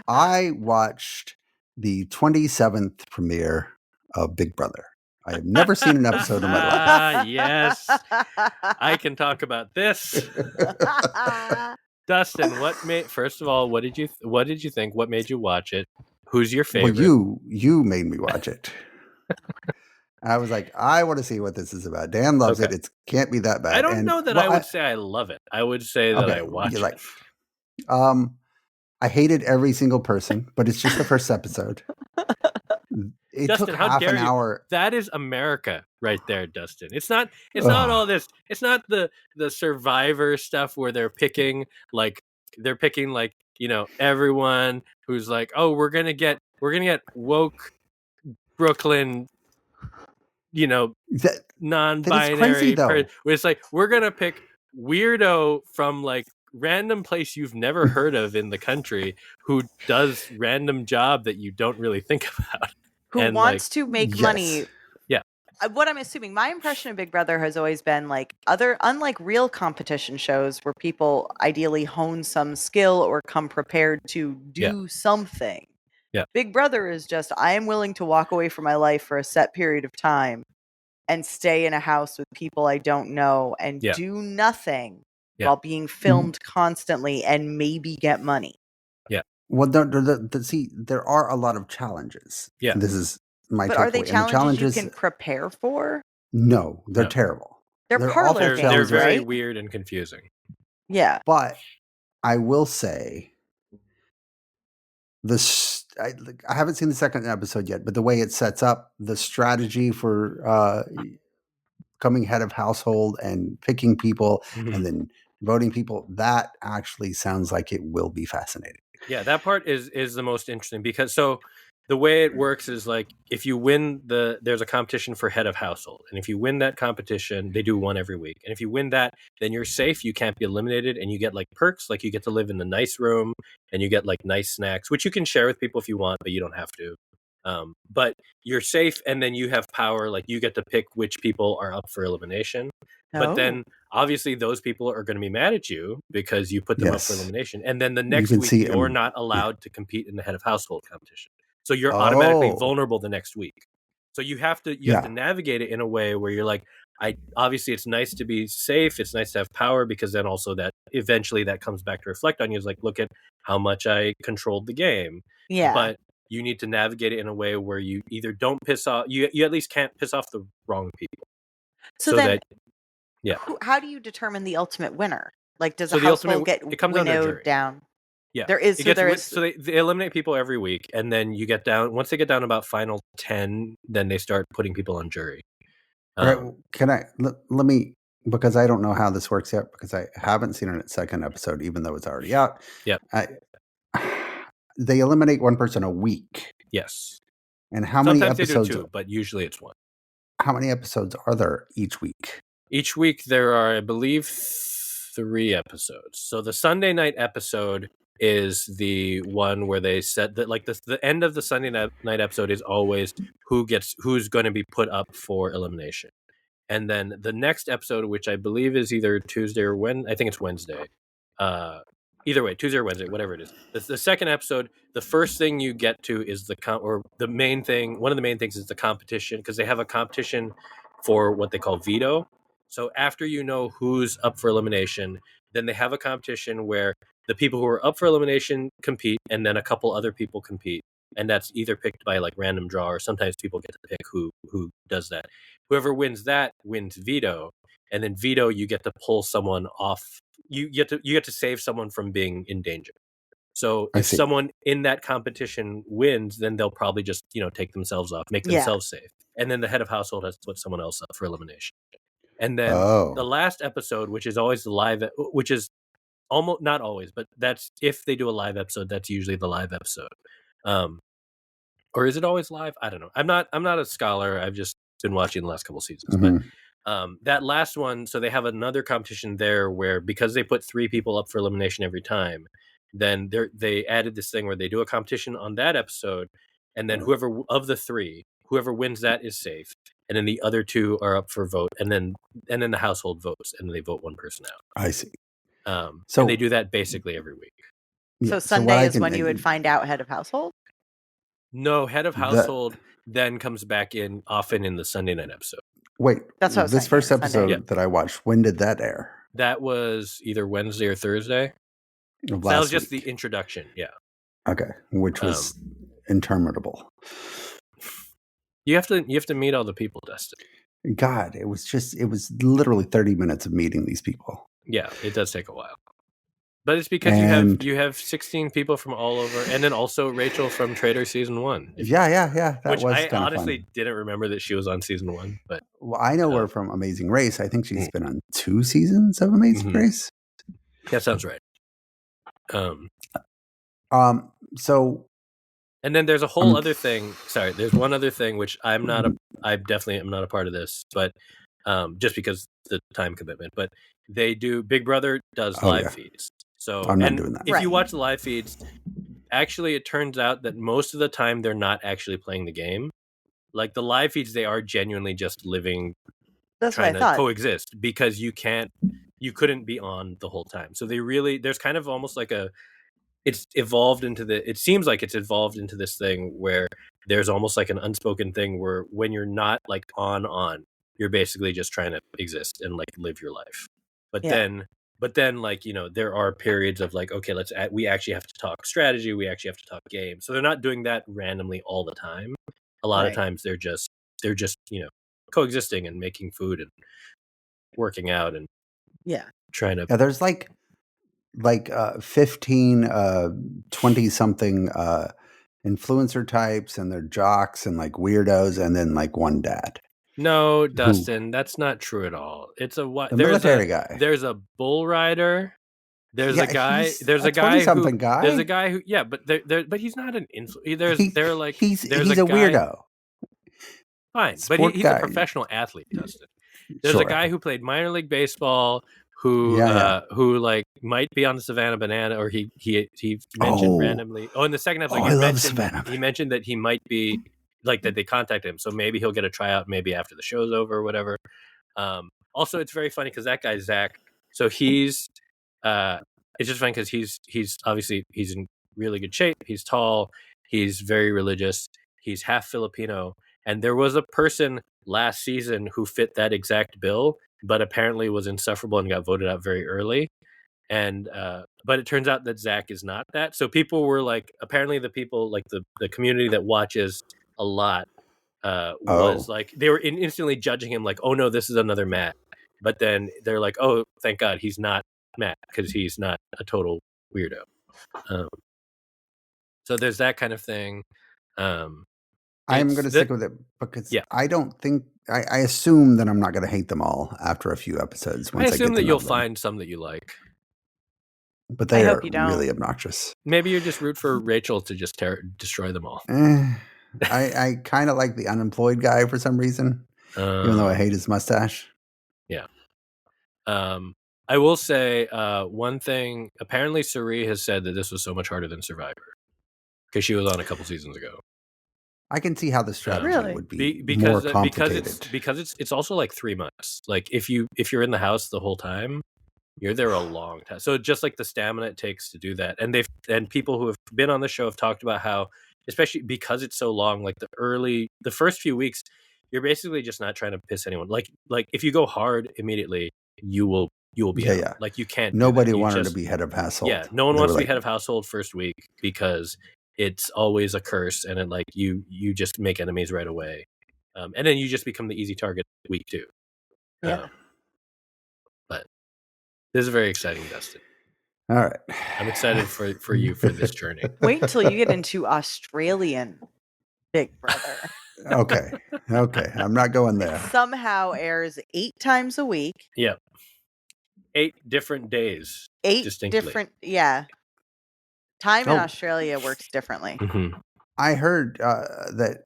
Speaker 3: I watched the 27th premiere of Big Brother. I have never seen an episode in my life.
Speaker 1: Yes, I can talk about this. Dustin, first of all, what did you think? What made you watch it? Who's your favorite?
Speaker 3: Well, you made me watch it. I was like, I want to see what this is about. Dan loves it. It can't be that bad.
Speaker 1: I don't know that I would say I love it. I would say that I watch it. I hated every single person, but it's just the first episode.
Speaker 3: it
Speaker 1: Dustin,
Speaker 3: took
Speaker 1: how
Speaker 3: half
Speaker 1: dare
Speaker 3: an
Speaker 1: you?
Speaker 3: hour.
Speaker 1: That is America right there, Dustin. It's not all this. It's not the Survivor stuff where they're picking like everyone who's like, oh, we're gonna get woke Brooklyn,
Speaker 3: That is crazy,
Speaker 1: non-binary.
Speaker 3: though.
Speaker 1: It's like we're gonna pick weirdo from like random place you've never heard of in the country who does random job that you don't really think about.
Speaker 2: Who
Speaker 1: and
Speaker 2: wants to make money.
Speaker 1: Yeah.
Speaker 2: What I'm assuming, my impression of Big Brother has always been like unlike real competition shows where people ideally hone some skill or come prepared to do something.
Speaker 1: Yeah.
Speaker 2: Big Brother is just, I am willing to walk away from my life for a set period of time and stay in a house with people I don't know and do nothing while being filmed constantly and maybe get money.
Speaker 1: Yeah.
Speaker 3: Well, see, there are a lot of challenges.
Speaker 1: Yeah.
Speaker 3: This is my
Speaker 2: But
Speaker 3: takeaway.
Speaker 2: are they challenges you can prepare for?
Speaker 3: No, they're terrible.
Speaker 2: They're parlor games,
Speaker 1: They're very
Speaker 2: right?
Speaker 1: weird and confusing.
Speaker 2: Yeah.
Speaker 3: But I will say I haven't seen the second episode yet, but the way it sets up the strategy for coming head of household and picking people and then voting people, that actually sounds like it will be fascinating.
Speaker 1: Yeah, that part is the most interesting because the way it works is like if you win there's a competition for head of household, and if you win that competition, they do one every week, and if you win that, then you're safe, you can't be eliminated, and you get like perks, like you get to live in the nice room and you get like nice snacks, which you can share with people if you want, but you don't have to. But you're safe, and then you have power, like you get to pick which people are up for elimination. But then obviously those people are going to be mad at you because you put them up for elimination. And then the next week you're not allowed to compete in the head of household competition. So you're automatically vulnerable the next week. So you have to navigate it in a way where you're like, obviously it's nice to be safe. It's nice to have power, because then also that eventually that comes back to reflect on you. Is like, look at how much I controlled the game.
Speaker 2: Yeah.
Speaker 1: But you need to navigate it in a way where you either don't piss off, you at least can't piss off the wrong people.
Speaker 2: So then, how do you determine the ultimate winner? Like, does a household get winnowed down?
Speaker 1: Yeah,
Speaker 2: there is.
Speaker 1: So they eliminate people every week, and then you get down. Once they get down about final 10, then they start putting people on jury.
Speaker 3: Right? Can I let me, because I don't know how this works yet, because I haven't seen it second episode, even though it's already out.
Speaker 1: Yeah.
Speaker 3: They eliminate one person a week.
Speaker 1: Yes.
Speaker 3: And how many episodes?
Speaker 1: Sometimes they do two, but usually it's one.
Speaker 3: How many episodes are there each week?
Speaker 1: Each week there are, I believe, 3 episodes. So the Sunday night episode is the one where they said that, like, the end of the Sunday night episode is always who's going to be put up for elimination. And then the next episode, which I believe is either Tuesday or Wednesday, I think it's Wednesday. Either way, Tuesday or Wednesday, whatever it is. The second episode, the first thing you get to is one of the main things is the competition, because they have a competition for what they call veto. So after you know who's up for elimination, then they have a competition where the people who are up for elimination compete, and then a couple other people compete. And that's either picked by like random draw, or sometimes people get to pick who does that. Whoever wins that wins veto. And then veto, you get to pull someone off. You get to save someone from being in danger. So if someone in that competition wins, then they'll probably just, take themselves off, make themselves safe. And then the head of household has to put someone else up for elimination. And then the last episode, which is always the live, which is almost not always, but that's if they do a live episode, that's usually the live episode. Or is it always live? I don't know. I'm not a scholar. I've just been watching the last couple seasons.
Speaker 3: Mm-hmm.
Speaker 1: But that last one, so they have another competition there where, because they put 3 people up for elimination every time, then they added this thing where they do a competition on that episode, and then whoever wins that is safe, and then the other 2 are up for vote, and then the household votes, and they vote one person out.
Speaker 3: I see.
Speaker 1: So and they do that basically every week.
Speaker 2: So Sunday is when you would find out head of household?
Speaker 1: No, head of household then comes back in often in the Sunday night episode.
Speaker 3: Wait,
Speaker 2: that's what I was
Speaker 3: this
Speaker 2: saying,
Speaker 3: first episode that I watched, when did that air?
Speaker 1: That was either Wednesday or Thursday. That was just the introduction. Yeah.
Speaker 3: Okay, which was interminable.
Speaker 1: You have to meet all the people, Dustin.
Speaker 3: God, it was literally 30 minutes of meeting these people.
Speaker 1: Yeah, it does take a while. But it's because you have 16 people from all over, and then also Rachel from Trader season 1.
Speaker 3: Yeah. That
Speaker 1: Which
Speaker 3: was
Speaker 1: I
Speaker 3: kind of
Speaker 1: honestly
Speaker 3: fun.
Speaker 1: didn't remember that she was on season 1. But
Speaker 3: Well, I know her from Amazing Race. I think she's been on 2 seasons of Amazing Race.
Speaker 1: That sounds right.
Speaker 3: So,
Speaker 1: and then there's a whole other thing. Sorry, there's one other thing which I definitely am not a part of this, but just because the time commitment. But they do. Big Brother does live feeds. So
Speaker 3: I'm not doing that.
Speaker 1: If you watch the live feeds, actually, it turns out that most of the time they're not actually playing the game. Like the live feeds, they are genuinely just living, trying to coexist, because you couldn't be on the whole time. So there's kind of almost like it seems like it's evolved into this thing where there's almost like an unspoken thing where when you're not like on, you're basically just trying to exist and like live your life. But then like, there are periods of like, okay, we actually have to talk strategy. We actually have to talk game. So they're not doing that randomly all the time. A lot of times they're just, coexisting and making food and working out and trying to.
Speaker 3: Yeah, there's like 15 20 something influencer types, and they're jocks and like weirdos, and then like one dad.
Speaker 1: No, Dustin, that's not true at all. It's a
Speaker 3: military guy.
Speaker 1: There's a bull rider. There's a guy. There's a guy
Speaker 3: guy.
Speaker 1: There's a guy who. Yeah, but but he's not an influencer.
Speaker 3: He's a weirdo.
Speaker 1: Fine, but he's a professional athlete, Dustin. There's a guy who played minor league baseball who like might be on the Savannah Banana, or he mentioned randomly. In the second episode, he mentioned that he might be like that. They contacted him, so maybe he'll get a tryout, maybe after the show's over or whatever. Also, it's very funny because that guy Zach. So he's it's just funny because he's obviously he's in really good shape. He's tall. He's very religious. He's half Filipino, and there was a person last season who fit that exact bill, but apparently was insufferable and got voted out very early. And but it turns out that Zach is not that. So people were like, apparently the people like the community that watches a lot was like, they were instantly judging him like, oh no, this is another Matt. But then they're like, oh, thank God he's not Matt, because he's not a total weirdo. So there's that kind of thing.
Speaker 3: I'm going to stick with it because I don't think I assume that I'm not going to hate them all after a few episodes.
Speaker 1: I assume that you'll find some that you like,
Speaker 3: but they are really obnoxious.
Speaker 1: Maybe you just root for Rachel to just destroy them all.
Speaker 3: I kind of like the unemployed guy for some reason, even though I hate his mustache.
Speaker 1: Yeah. I will say one thing. Apparently, Suri has said that this was so much harder than Survivor because she was on a couple seasons ago.
Speaker 3: I can see how the strategy would be more complicated
Speaker 1: because it's also like 3 months. Like if you're in the house the whole time, you're there a long time. So just like the stamina it takes to do that, and people who have been on the show have talked about how, especially because it's so long, like the first few weeks, you're basically just not trying to piss anyone. Like if you go hard immediately, you will be out. Like you can't.
Speaker 3: Nobody wanted to be head of household.
Speaker 1: Yeah, no one wants to be head of household first week because it's always a curse, and it like you just make enemies right away, and then you just become the easy target week 2.
Speaker 2: Yeah.
Speaker 1: But this is very exciting, Dustin.
Speaker 3: All right,
Speaker 1: I'm excited for you for this journey.
Speaker 2: Wait until you get into Australian Big Brother.
Speaker 3: Okay, I'm not going there.
Speaker 2: It somehow airs 8 times a week.
Speaker 1: Yeah, 8 different days.
Speaker 2: 8
Speaker 1: distinctly.
Speaker 2: different, Time in Australia works differently.
Speaker 1: Mm-hmm.
Speaker 3: I heard that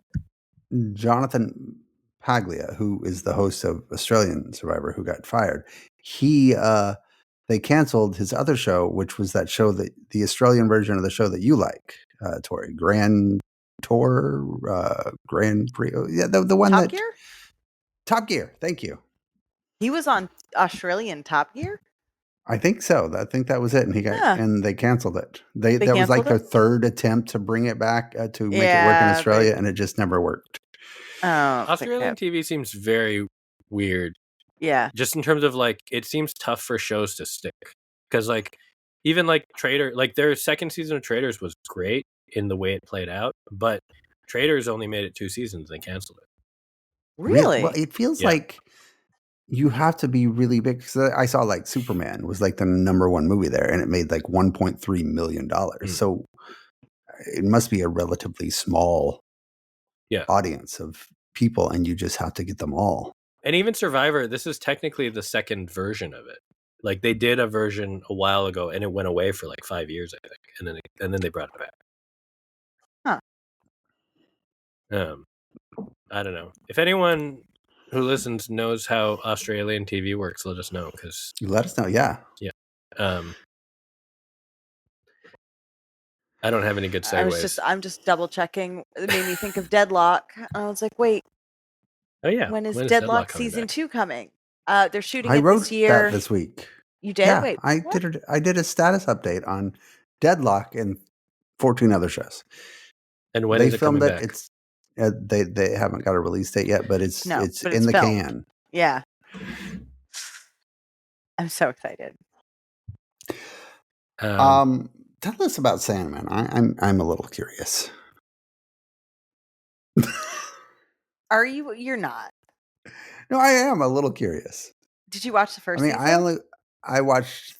Speaker 3: Jonathan Paglia, who is the host of Australian Survivor, who got fired, they canceled his other show, which was that show that the Australian version of the show that you like, Tori, Grand Tour, Grand Prix. Yeah, the one
Speaker 2: Top Gear?
Speaker 3: Top Gear. Thank you.
Speaker 2: He was on Australian Top Gear?
Speaker 3: I think so. I think that was it, and and they canceled it. That was like their third attempt to bring it back to make it work in Australia, and it just never worked.
Speaker 2: Oh,
Speaker 1: Australian TV seems very weird.
Speaker 2: Yeah,
Speaker 1: just in terms of like, it seems tough for shows to stick because like even like Trader, like their second season of Traders was great in the way it played out, but Traders only made it 2 seasons. They canceled it.
Speaker 2: Really?
Speaker 3: Well, it feels like you have to be really big. Because I saw like Superman was like the #1 movie there, and it made like $1.3 million. So it must be a relatively small audience of people, and you just have to get them all.
Speaker 1: And even Survivor, this is technically the second version of it. Like they did a version a while ago, and it went away for like 5 years, I think, and then they brought it back.
Speaker 2: Huh.
Speaker 1: I don't know. If anyone who listens knows how Australian TV works, let us know. Because
Speaker 3: you let us know, yeah.
Speaker 1: I don't have any good segues.
Speaker 2: I'm just double checking. It made me think of Deadlock. I was like, wait.
Speaker 1: Oh yeah.
Speaker 2: When is Deadlock season 2 coming? They're shooting it
Speaker 3: wrote
Speaker 2: this year.
Speaker 3: that this week.
Speaker 2: You did?
Speaker 3: Yeah,
Speaker 2: Wait,
Speaker 3: I did a status update on Deadlock and 14 other shows.
Speaker 1: And when is it coming back?
Speaker 3: It's they haven't got a release date yet, but it's in the
Speaker 2: filmed.
Speaker 3: can.
Speaker 2: Yeah. I'm so excited.
Speaker 3: Tell us about Sandman. I'm a little curious.
Speaker 2: Are you? You're not.
Speaker 3: No, I am a little curious.
Speaker 2: Did you watch the first season?
Speaker 3: I watched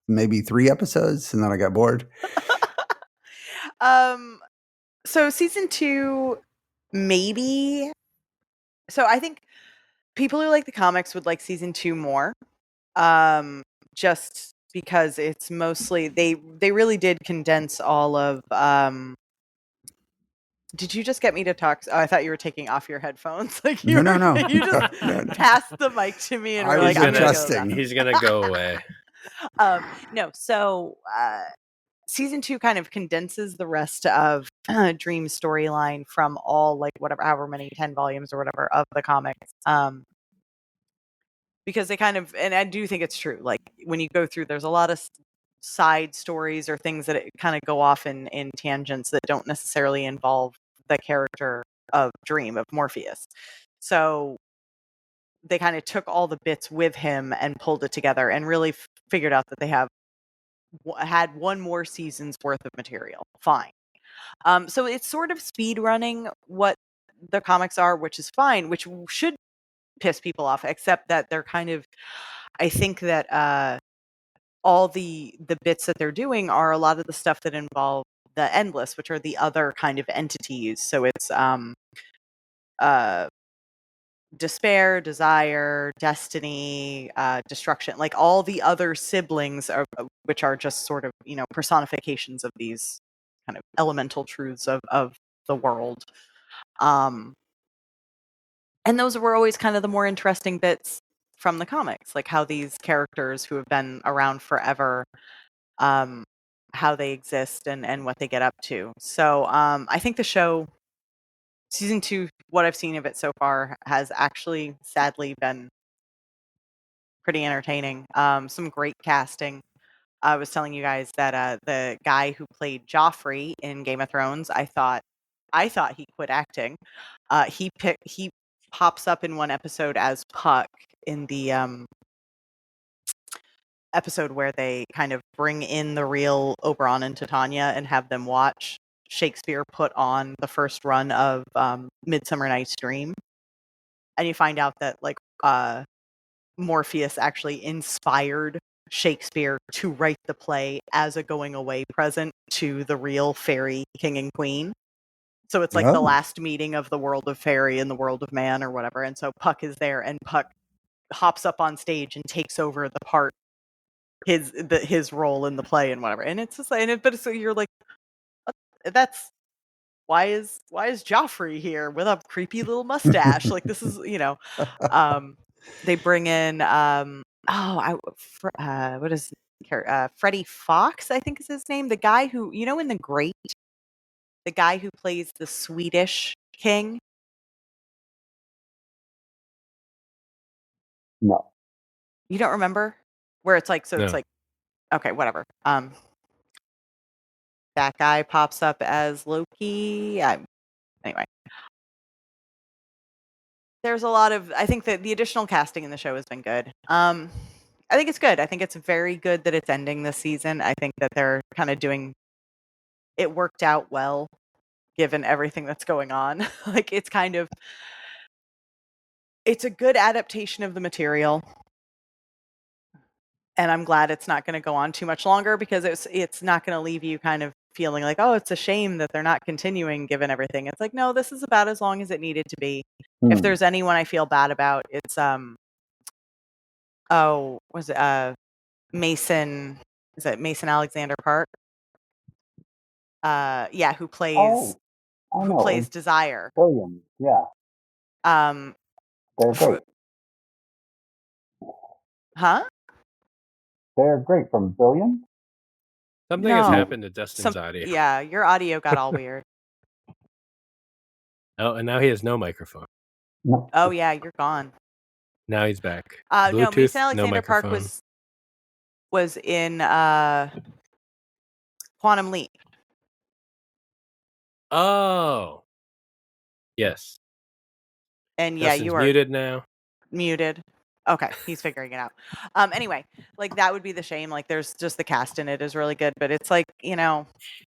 Speaker 3: maybe 3 episodes and then I got bored.
Speaker 2: So season 2, maybe. So I think people who like the comics would like season 2 more. Just because it's mostly they really did condense all of did you just get me to talk? Oh, I thought you were taking off your headphones. Like
Speaker 3: No.
Speaker 2: You just passed the mic to me and were like,
Speaker 3: I'm adjusting.
Speaker 1: He's gonna go away.
Speaker 2: No, so season 2 kind of condenses the rest of Dream's storyline from all like however many 10 volumes or whatever of the comics. Because they kind of, and I do think it's true. Like when you go through, there's a lot of side stories or things that kind of go off in tangents that don't necessarily involve the character of Dream, of Morpheus. So they kind of took all the bits with him and pulled it together and really figured out that they had 1 more season's worth of material. Fine. So it's sort of speed running what the comics are, which is fine, which should piss people off, except that they're kind of, I think that all the bits that they're doing are a lot of the stuff that involve the Endless, which are the other kind of entities. So it's despair, desire, destiny, destruction, like all the other siblings which are just sort of, personifications of these kind of elemental truths of the world. And those were always kind of the more interesting bits from the comics, like how these characters who have been around forever, how they exist and what they get up to. So I think the show, season 2, what I've seen of it so far, has actually sadly been pretty entertaining. Some great casting. I was telling you guys that the guy who played Joffrey in Game of Thrones, I thought he quit acting. He pops up in one episode as Puck in the episode where they kind of bring in the real Oberon and Titania and have them watch Shakespeare put on the first run of Midsummer Night's Dream. And you find out that like Morpheus actually inspired Shakespeare to write the play as a going away present to the real fairy king and queen. So it's like the last meeting of the world of fairy and the world of man or whatever. And so Puck is there, and Puck hops up on stage and takes over the part, his role in the play and whatever. And it's just like, but so you're like, that's why is Joffrey here with a creepy little mustache? Like this is, they bring in what is Freddie Fox, I think is his name, the guy who, in The Great, the guy who plays the Swedish king.
Speaker 3: No.
Speaker 2: You don't remember? Where it's like, so
Speaker 1: No.
Speaker 2: it's like, okay, whatever. That guy pops up as Loki. Anyway. There's a lot of, I think that the additional casting in the show has been good. I think it's good. I think it's very good that it's ending this season. I think that they're kind of doing, it worked out well, given everything that's going on. Like it's kind of, It's a good adaptation of the material. And I'm glad it's not going to go on too much longer because it's not going to leave you kind of feeling like, oh, it's a shame that they're not continuing given everything. It's like, no, this is about as long as it needed to be. If there's anyone I feel bad about, it's Mason, is it Mason Alexander Park? Yeah, who plays Desire.
Speaker 3: Williams, yeah. They're great.
Speaker 2: Huh?
Speaker 3: They're great from Billions.
Speaker 1: Something has happened to Dustin's audio.
Speaker 2: Yeah, your audio got all weird.
Speaker 1: Oh, and now he has no microphone.
Speaker 3: No.
Speaker 2: Oh yeah, you're gone.
Speaker 1: Now he's back.
Speaker 2: No,
Speaker 1: Bluetooth,
Speaker 2: Mason Alexander
Speaker 1: no
Speaker 2: Park
Speaker 1: microphone.
Speaker 2: was in Quantum Leap.
Speaker 1: Oh. Yes.
Speaker 2: And yeah,
Speaker 1: Dustin's
Speaker 2: you are
Speaker 1: muted now.
Speaker 2: Muted. Okay, he's figuring it out. Anyway, like that would be the shame. Like there's just the cast in it is really good, but it's like, you know,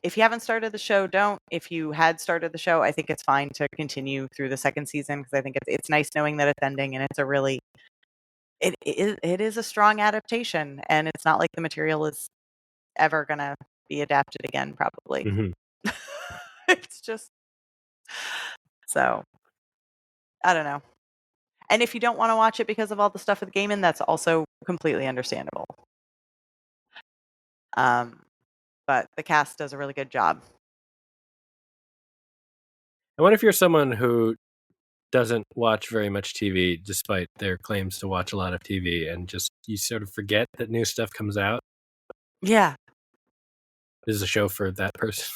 Speaker 2: if you haven't started the show, don't. If you had started the show, I think it's fine to continue through the second season because I think it's nice knowing that it's ending and it's a really it is a strong adaptation and it's not like the material is ever gonna be adapted again, probably.
Speaker 1: Mm-hmm.
Speaker 2: It's just so I don't know. And if you don't want to watch it because of all the stuff with Gaiman, that's also completely understandable. But the cast does a really good job.
Speaker 1: I wonder if you're someone who doesn't watch very much TV, despite their claims to watch a lot of TV, and just you sort of forget that new stuff comes out.
Speaker 2: Yeah.
Speaker 1: This is a show for that person.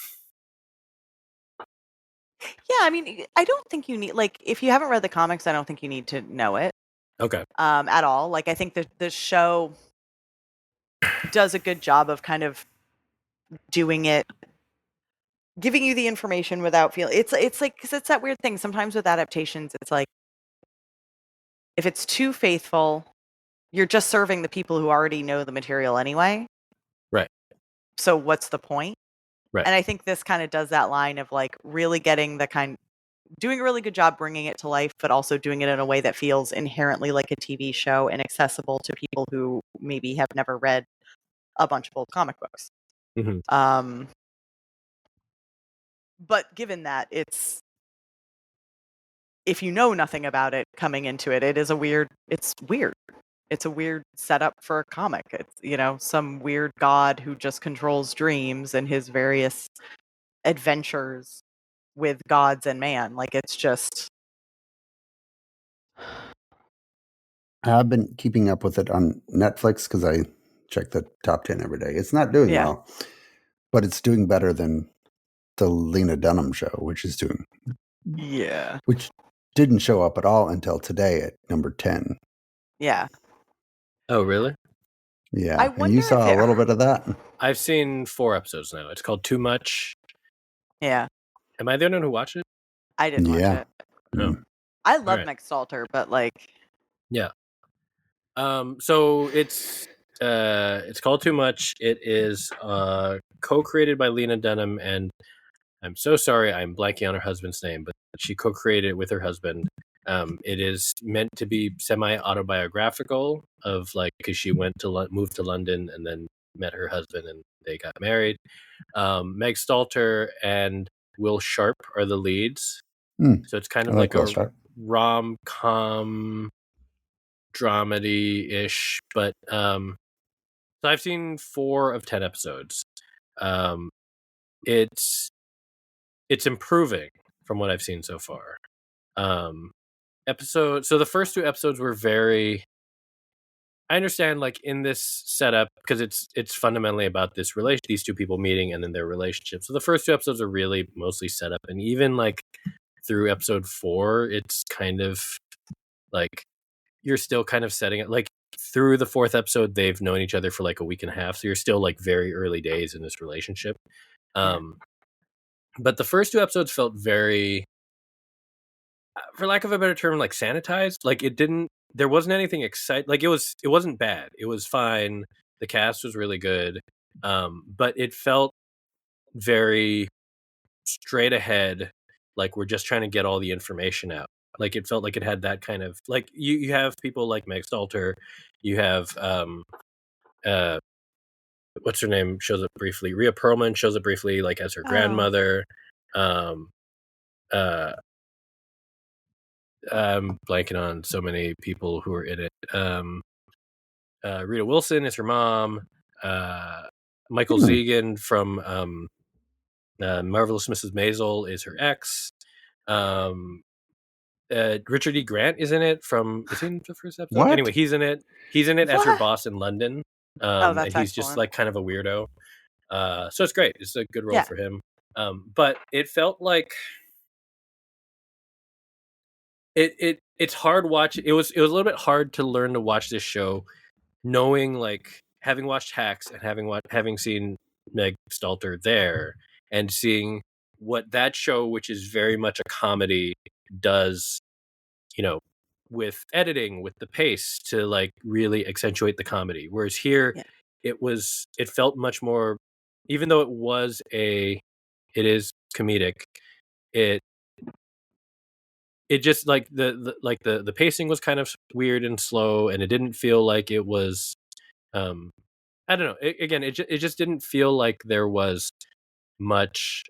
Speaker 2: Yeah, I mean, I don't think you need, like, if you haven't read the comics, I don't think you need to know it.
Speaker 1: Okay.
Speaker 2: At all. Like, I think the show does a good job of kind of doing it, giving you the information without feeling, it's like, because it's that weird thing. Sometimes with adaptations, it's like, if it's too faithful, you're just serving the people who already know the material anyway.
Speaker 1: Right.
Speaker 2: So what's the point?
Speaker 1: Right.
Speaker 2: And I think this kind of does that line of like really getting doing a really good job bringing it to life, but also doing it in a way that feels inherently like a TV show and accessible to people who maybe have never read a bunch of old comic books.
Speaker 1: Mm-hmm.
Speaker 2: But given that if you know nothing about it coming into it, it's weird. It's a weird setup for a comic. It's, you know, some weird god who just controls dreams and his various adventures with gods and man. Like, it's just...
Speaker 3: I've been keeping up with it on Netflix because I check the top 10 every day. It's not doing well, but it's doing better than the Lena Dunham show, which didn't show up at all until today at number 10.
Speaker 2: Yeah.
Speaker 1: Oh, really?
Speaker 3: Yeah. And you saw a little bit of that?
Speaker 1: I've seen 4 episodes now. It's called Too Much.
Speaker 2: Yeah.
Speaker 1: Am I the only one who watched it?
Speaker 2: I didn't watch it.
Speaker 1: No.
Speaker 2: I love Meg Stalter, but like...
Speaker 1: Yeah. So it's called Too Much. It is co-created by Lena Dunham, and I'm so sorry I'm blanking on her husband's name, but she co-created it with her husband. It is meant to be semi-autobiographical of like, because she moved to London and then met her husband and they got married. Meg Stalter and Will Sharp are the leads. So it's kind of like a rom-com dramedy-ish, but so I've seen 4 of 10 episodes. It's improving from what I've seen so far. So the first 2 episodes were very... I understand, like, in this setup, because it's fundamentally about these 2 people meeting and then their relationship. So the first 2 episodes are really mostly set up, and even like through episode 4, it's kind of like you're still kind of setting it. Like through the 4th episode, they've known each other for like a week and a half, so you're still like very early days in this relationship. But the first 2 episodes felt very, for lack of a better term, like sanitized. Like there wasn't anything exciting. Like it wasn't bad. It was fine. The cast was really good. But it felt very straight ahead. Like we're just trying to get all the information out. Like it felt like it had that kind of like you have people like Meg Stalter, you have what's her name shows up briefly. Rhea Perlman shows up briefly, like as her grandmother. I'm blanking on so many people who are in it. Rita Wilson is her mom. Michael Zegan from Marvelous Mrs. Maisel is her ex. Richard E. Grant is in it from. Is he in the first episode?
Speaker 3: What?
Speaker 1: Anyway, he's in it. He's in it as her boss in London.
Speaker 2: That's
Speaker 1: and he's just like kind of a weirdo. So it's great. It's a good role for him. But it felt like it's hard watching. It was a little bit hard to learn to watch this show, knowing like having watched Hacks and having seen Meg Stalter there and seeing what that show, which is very much a comedy, does, you know, with editing, with the pace to like really accentuate the comedy. Whereas here, it felt much more, even though it is comedic, it just like the pacing was kind of weird and slow, and it didn't feel like it was, I don't know. It just didn't feel like there was much.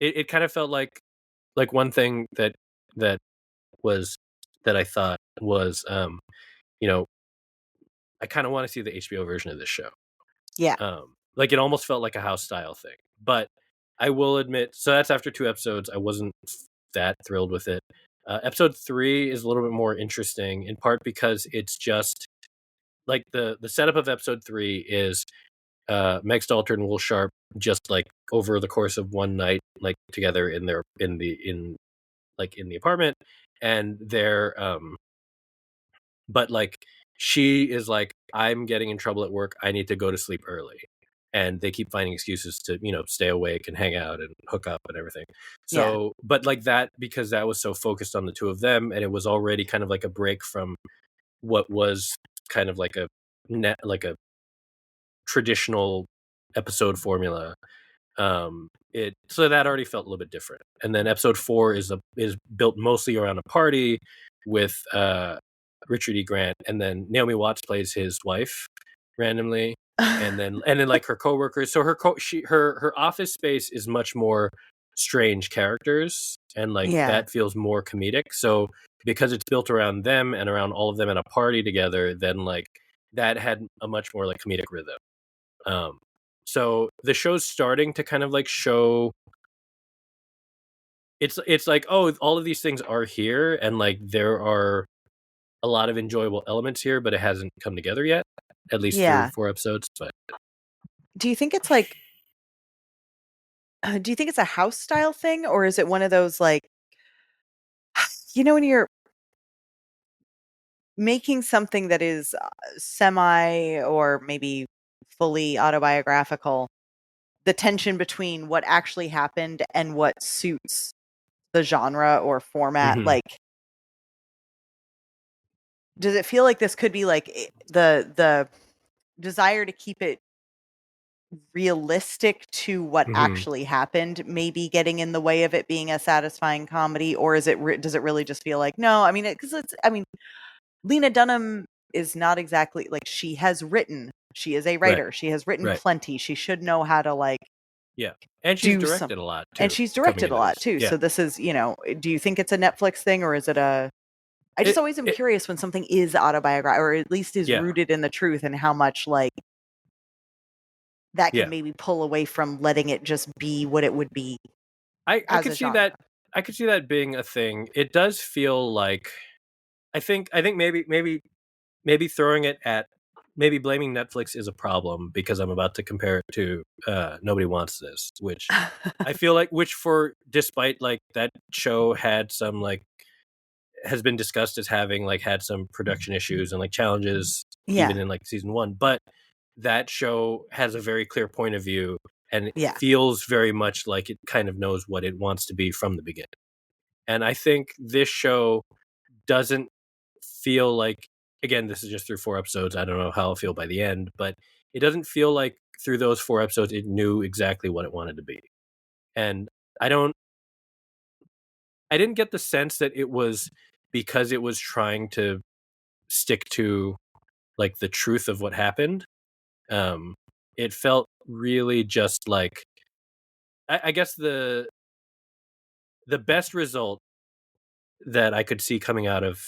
Speaker 1: It kind of felt like one thing that I thought was, you know, I kind of want to see the HBO version of this show.
Speaker 2: Yeah.
Speaker 1: Like it almost felt like a house style thing. But I will admit, so that's after 2 episodes. I wasn't that thrilled with it. Episode 3 is a little bit more interesting, in part because it's just like the setup of episode 3 is Meg Stalter and Will Sharp just like over the course of one night, like together in the apartment, and they're but like she is like, I'm getting in trouble at work, I need to go to sleep early, and they keep finding excuses to, you know, stay awake and hang out and hook up and everything. So but like that, because that was so focused on the two of them, and it was already kind of like a break from what was kind of like a traditional episode formula. So that already felt a little bit different. And then episode 4 is built mostly around a party with Richard E. Grant, and then Naomi Watts plays his wife randomly, and then like her coworkers. So her office space is much more strange characters, and like that feels more comedic. So because it's built around them and around all of them at a party together, then like that had a much more like comedic rhythm. So the show's starting to kind of like show, it's like, oh, all of these things are here, and like there are a lot of enjoyable elements here, but it hasn't come together yet, at least through 4 episodes. But
Speaker 2: do you think it's like, do you think it's a house style thing, or is it one of those like, you know, when you're making something that is semi or maybe fully autobiographical, the tension between what actually happened and what suits the genre or format, like, does it feel like this could be like the desire to keep it realistic to what actually happened, maybe getting in the way of it being a satisfying comedy, or is it does it really just feel like, no, I mean, Lena Dunham is not exactly like, she is a writer, she has written plenty, she should know how to like,
Speaker 1: and she's directed a lot too,
Speaker 2: and she's directed a lot too. So this is, you know, do you think it's a Netflix thing, or is it a, I just always am curious when something is autobiographical, or at least is rooted in the truth, and how much like that can maybe pull away from letting it just be what it would be.
Speaker 1: I could see that. I could see that being a thing. It does feel like, I think maybe throwing it at, maybe blaming Netflix is a problem, because I'm about to compare it to Nobody Wants This, which I feel like, despite like that show had some like, has been discussed as having like had some production issues and like challenges even in like season 1, but that show has a very clear point of view, and it feels very much like it kind of knows what it wants to be from the beginning. And I think this show doesn't feel like, again, this is just through 4 episodes, I don't know how I'll feel by the end, but it doesn't feel like through those 4 episodes it knew exactly what it wanted to be. And I don't, I didn't get the sense that it was because it was trying to stick to like the truth of what happened. It felt really just like I guess the best result that I could see coming out of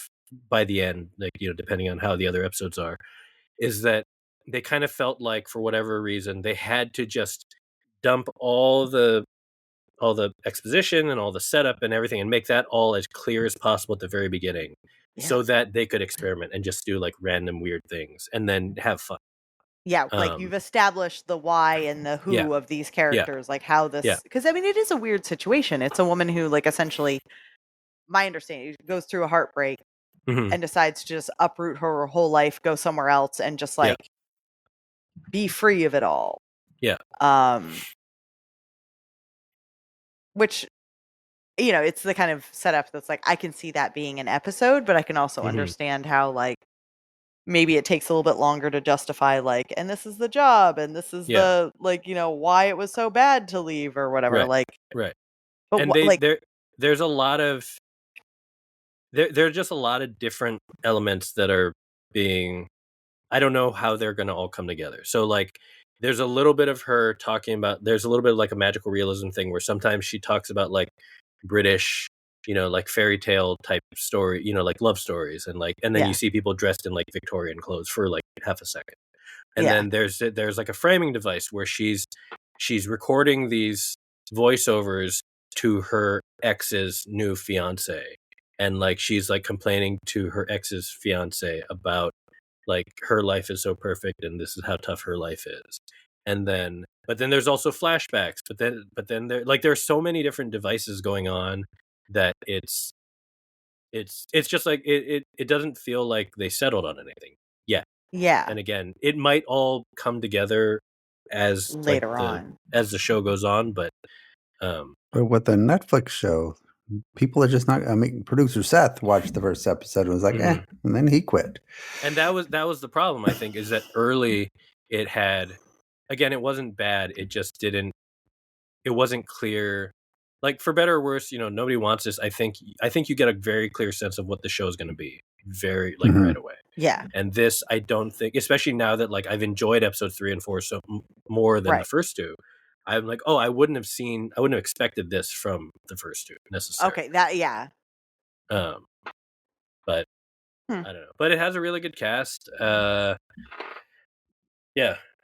Speaker 1: by the end, like, you know, depending on how the other episodes are, is that they kind of felt like for whatever reason they had to just dump all the exposition and all the setup and everything and make that all as clear as possible at the very beginning, so that they could experiment and just do like random weird things and then have fun.
Speaker 2: Yeah, like you've established the why and the who of these characters, like how this, because I mean, it is a weird situation. It's a woman who, like, essentially, my understanding, goes through a heartbreak and decides to just uproot her whole life, go somewhere else, and just like be free of it all.
Speaker 1: Yeah.
Speaker 2: Which, you know, it's the kind of setup that's like, I can see that being an episode, but I can also understand how, like, maybe it takes a little bit longer to justify, like, and this is the job, and this is the, like, you know, why it was so bad to leave or whatever.
Speaker 1: Right.
Speaker 2: Like,
Speaker 1: Right.
Speaker 2: but
Speaker 1: And there's a lot of there are just a lot of different elements that are being, I don't know how they're going to all come together. So like there's a little bit of her talking about, there's a little bit of like a magical realism thing where sometimes she talks about like British, you know, like fairy tale type story, you know, like love stories, and like, and then you see people dressed in like Victorian clothes for like half a second. And then there's like a framing device where she's recording these voiceovers to her ex's new fiance, and like she's like complaining to her ex's fiance about like her life is so perfect and this is how tough her life is. And then but then there's also flashbacks, but then there, like, there's so many different devices going on that it's just like it doesn't feel like they settled on anything yet. And again, it might all come together as
Speaker 2: later on,
Speaker 1: as the show goes on, but
Speaker 3: with the Netflix show, people are just not. I mean, producer Seth watched the first episode and was like, and then he quit.
Speaker 1: And that was the problem, I think, is that early it had, again, it wasn't bad, it just didn't, it wasn't clear. Like, for better or worse, you know, nobody wants this. I think you get a very clear sense of what the show is going to be very, like, right away.
Speaker 2: Yeah.
Speaker 1: And this, I don't think, especially now that, like, I've enjoyed episodes 3 and 4 so more than the first two, I'm like, oh, I wouldn't have expected this from the first two necessarily.
Speaker 2: Okay, that, yeah.
Speaker 1: But I don't know. But it has a really good cast. Yeah.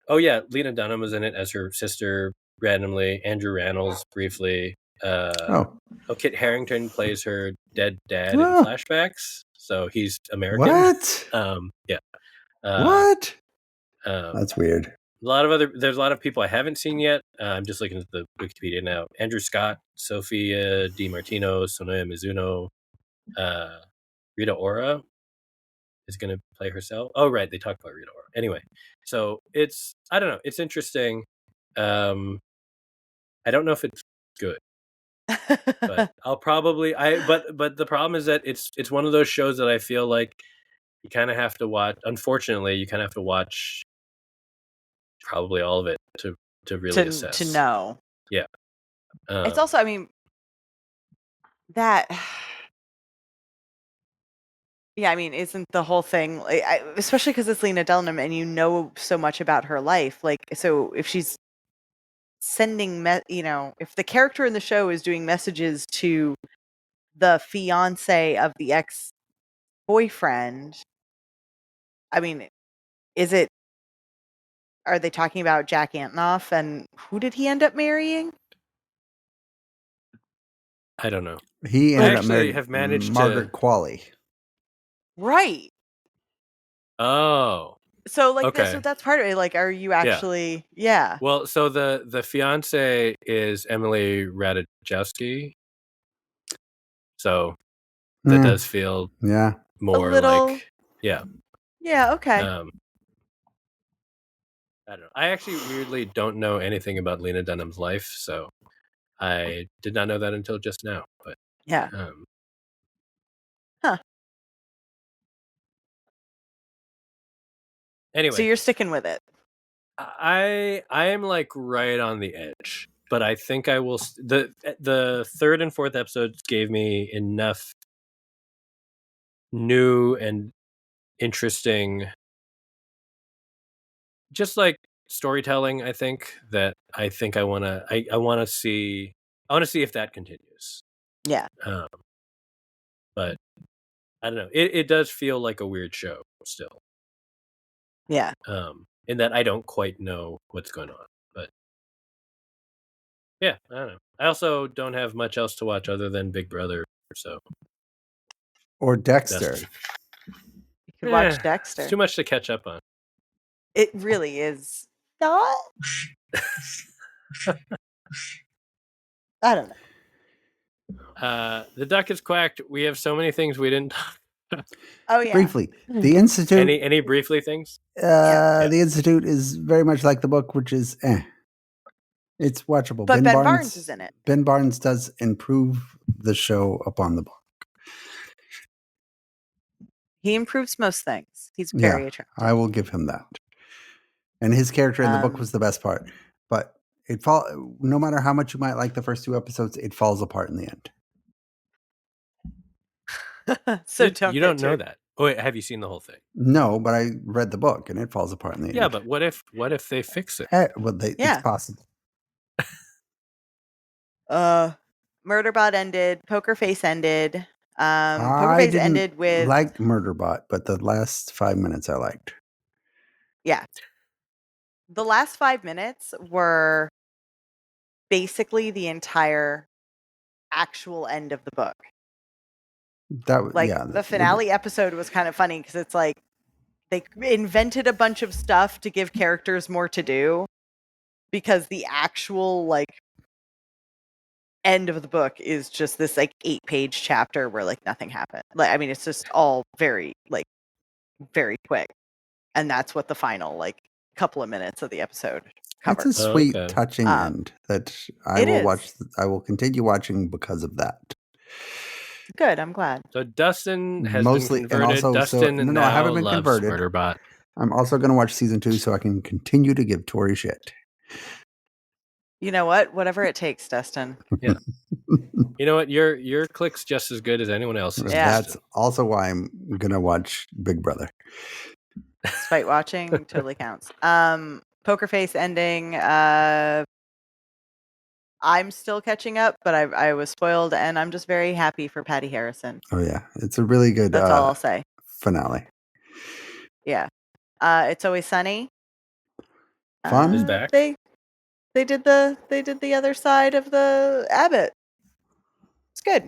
Speaker 1: Oh yeah, Lena Dunham was in it as her sister randomly. Andrew Rannells briefly. Kit Harington plays her dead dad in flashbacks, so he's American.
Speaker 3: What?
Speaker 1: Yeah.
Speaker 3: What? That's weird.
Speaker 1: There's a lot of people I haven't seen yet. I'm just looking at the Wikipedia now. Andrew Scott, Sophia Di Martino, Sonoya Mizuno, Rita Ora is going to play herself. Oh, right. They talked about Rita Ora. Anyway, so it's, I don't know. It's interesting. I don't know if it's good, but I'll probably, but the problem is that it's one of those shows that I feel like you kind of have to watch. Unfortunately, you kind of have to watch probably all of it to really assess.
Speaker 2: To know.
Speaker 1: Yeah.
Speaker 2: It's also, I mean, that... Yeah, I mean, isn't the whole thing, like, especially because it's Lena Dunham and you know so much about her life. Like, so if she's sending, you know, if the character in the show is doing messages to the fiance of the ex-boyfriend, I mean, are they talking about Jack Antonoff, and who did he end up marrying?
Speaker 1: I don't know.
Speaker 3: He ended up marrying Margaret Qualley.
Speaker 2: Right.
Speaker 1: Oh.
Speaker 2: So, like, so that's part of it. Like, are you actually... Yeah.
Speaker 1: Well, so the fiance is Emily Ratajkowski. So that does feel more like... Yeah.
Speaker 2: Yeah, okay.
Speaker 1: I don't know. I actually weirdly don't know anything about Lena Dunham's life, so I did not know that until just now. But
Speaker 2: yeah.
Speaker 1: Anyway,
Speaker 2: so you're sticking with it.
Speaker 1: I am like right on the edge, but I think I will. The third and fourth episodes gave me enough new and interesting, just like storytelling. I think I want to. I want to see. I want to see if that continues.
Speaker 2: Yeah.
Speaker 1: But I don't know. It does feel like a weird show still.
Speaker 2: Yeah.
Speaker 1: In that I don't quite know what's going on. But yeah, I don't know. I also don't have much else to watch other than Big Brother, so.
Speaker 3: Or Dexter.
Speaker 1: Dustin.
Speaker 2: You could watch Dexter.
Speaker 1: It's too much to catch up on.
Speaker 2: It really is not. I don't know.
Speaker 1: The duck is quacked. We have so many things we didn't talk about.
Speaker 2: Oh yeah.
Speaker 3: Briefly, the Institute.
Speaker 1: Any briefly things?
Speaker 3: The Institute is very much like the book, which is it's watchable.
Speaker 2: But Ben Barnes is in it.
Speaker 3: Ben Barnes does improve the show upon the book.
Speaker 2: He improves most things. He's very attractive.
Speaker 3: I will give him that. And his character in the book was the best part. But no matter how much you might like the first two episodes, it falls apart in the end.
Speaker 2: So
Speaker 1: you don't know that. Oh, wait, have you seen the whole thing?
Speaker 3: No, but I read the book and it falls apart in the end.
Speaker 1: Yeah, but what if they fix it?
Speaker 3: It's possible.
Speaker 2: Murderbot ended. Poker Face ended. Poker Face ended with
Speaker 3: like Murderbot, but the last 5 minutes I liked.
Speaker 2: Yeah. The last 5 minutes were basically the entire actual end of the book. The finale episode was kind of funny because it's like they invented a bunch of stuff to give characters more to do, because the actual end of the book is just this 8-page chapter where nothing happened. It's just all very very quick, and that's what the final couple of minutes of the episode covers.
Speaker 3: It's a sweet, touching end that I will watch. I will continue watching because of that.
Speaker 2: Good, I'm glad.
Speaker 1: So Dustin has been converted.
Speaker 3: I haven't been converted.
Speaker 1: Murderbot.
Speaker 3: I'm also going to watch season 2 so I can continue to give Tori shit.
Speaker 2: You know what? Whatever it takes, Dustin.
Speaker 1: Yeah. You know what? Your click's just as good as anyone else's.
Speaker 3: Yeah. That's also why I'm going to watch Big Brother.
Speaker 2: Despite watching, totally counts. Poker Face ending. I'm still catching up, but I was spoiled, and I'm just very happy for Patty Harrison.
Speaker 3: Oh yeah, it's a really good.
Speaker 2: That's all I'll say.
Speaker 3: Finale.
Speaker 2: Yeah, It's Always Sunny.
Speaker 3: Fun
Speaker 1: is back.
Speaker 2: They did the other side of the Abbott. It's good.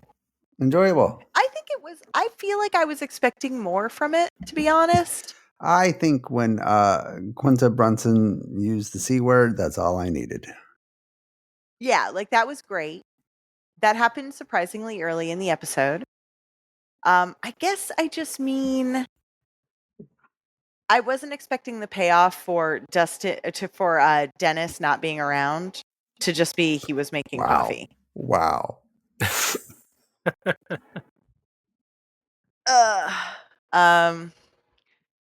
Speaker 3: Enjoyable.
Speaker 2: I think it was. I feel like I was expecting more from it, to be honest.
Speaker 3: I think when Quinta Brunson used the C word, that's all I needed.
Speaker 2: Yeah, that was great. That happened surprisingly early in the episode. I guess I just mean I wasn't expecting the payoff for Dennis not being around to just be he was making coffee.
Speaker 3: Wow.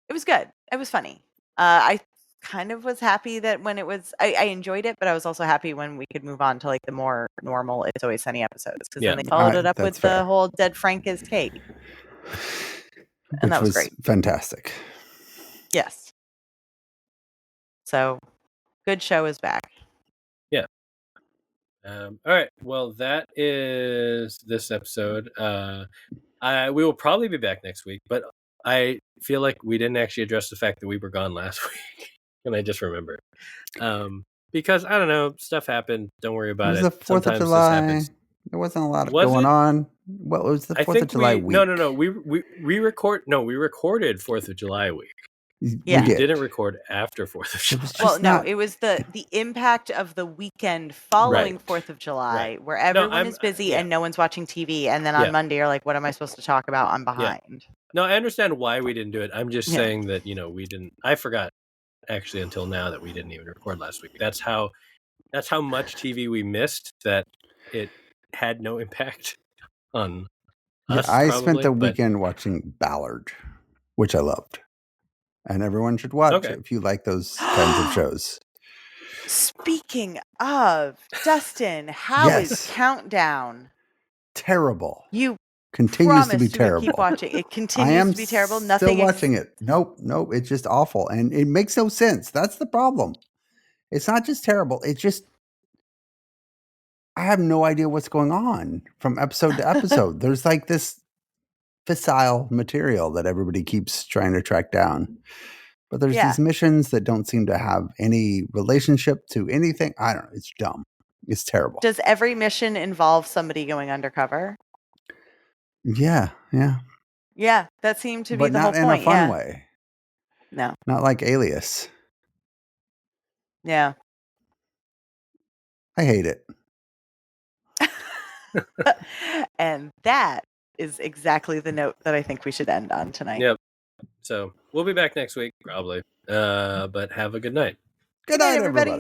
Speaker 2: It was good. It was funny. I kind of was happy that when it was, I enjoyed it, but I was also happy when we could move on to the more normal It's Always Sunny episodes, because then they followed it up with the whole Dead Frank is Kate. And that was great.
Speaker 3: Fantastic.
Speaker 2: Yes. So, good show is back.
Speaker 1: Yeah. All right. Well, that is this episode. We will probably be back next week, but I feel like we didn't actually address the fact that we were gone last week. And I just remembered. Because, I don't know, stuff happened. Don't worry about it.
Speaker 3: It was the 4th of July. There wasn't a lot going on. Well, it was the 4th of July week.
Speaker 1: No. We recorded 4th of July week.
Speaker 2: Yeah.
Speaker 1: We didn't record after 4th of July.
Speaker 2: Well, no, it was the impact of the weekend following 4th of July, where everyone is busy and no one's watching TV. And then on Monday, you're like, what am I supposed to talk about? I'm behind.
Speaker 1: Yeah. No, I understand why we didn't do it. I'm just saying that, we didn't. I forgot actually until now that we didn't even record last week. That's how much TV we missed, that it had no impact on us.
Speaker 3: I spent the weekend watching Ballard, which I loved. And everyone should watch it if you like those kinds of shows.
Speaker 2: Speaking of, Dustin, how is
Speaker 3: Yes.
Speaker 2: Countdown?
Speaker 3: Terrible.
Speaker 2: You
Speaker 3: Continues to be
Speaker 2: promised you would
Speaker 3: terrible.
Speaker 2: keep watching. It
Speaker 3: I
Speaker 2: continues
Speaker 3: am
Speaker 2: to be terrible.
Speaker 3: still
Speaker 2: Nothing
Speaker 3: watching it. Nope. It's just awful, and it makes no sense. That's the problem. It's not just terrible. It's just I have no idea what's going on from episode to episode. There's like this fissile material that everybody keeps trying to track down. But there's these missions that don't seem to have any relationship to anything. I don't know. It's dumb. It's terrible.
Speaker 2: Does every mission involve somebody going undercover?
Speaker 3: Yeah.
Speaker 2: Yeah, that seemed to be
Speaker 3: But
Speaker 2: the whole
Speaker 3: not in
Speaker 2: point.
Speaker 3: a fun way.
Speaker 2: No.
Speaker 3: Not like Alias.
Speaker 2: Yeah.
Speaker 3: I hate it.
Speaker 2: And that is exactly the note that I think we should end on tonight.
Speaker 1: Yep. So we'll be back next week, probably. But have a good night.
Speaker 3: Good night, everybody.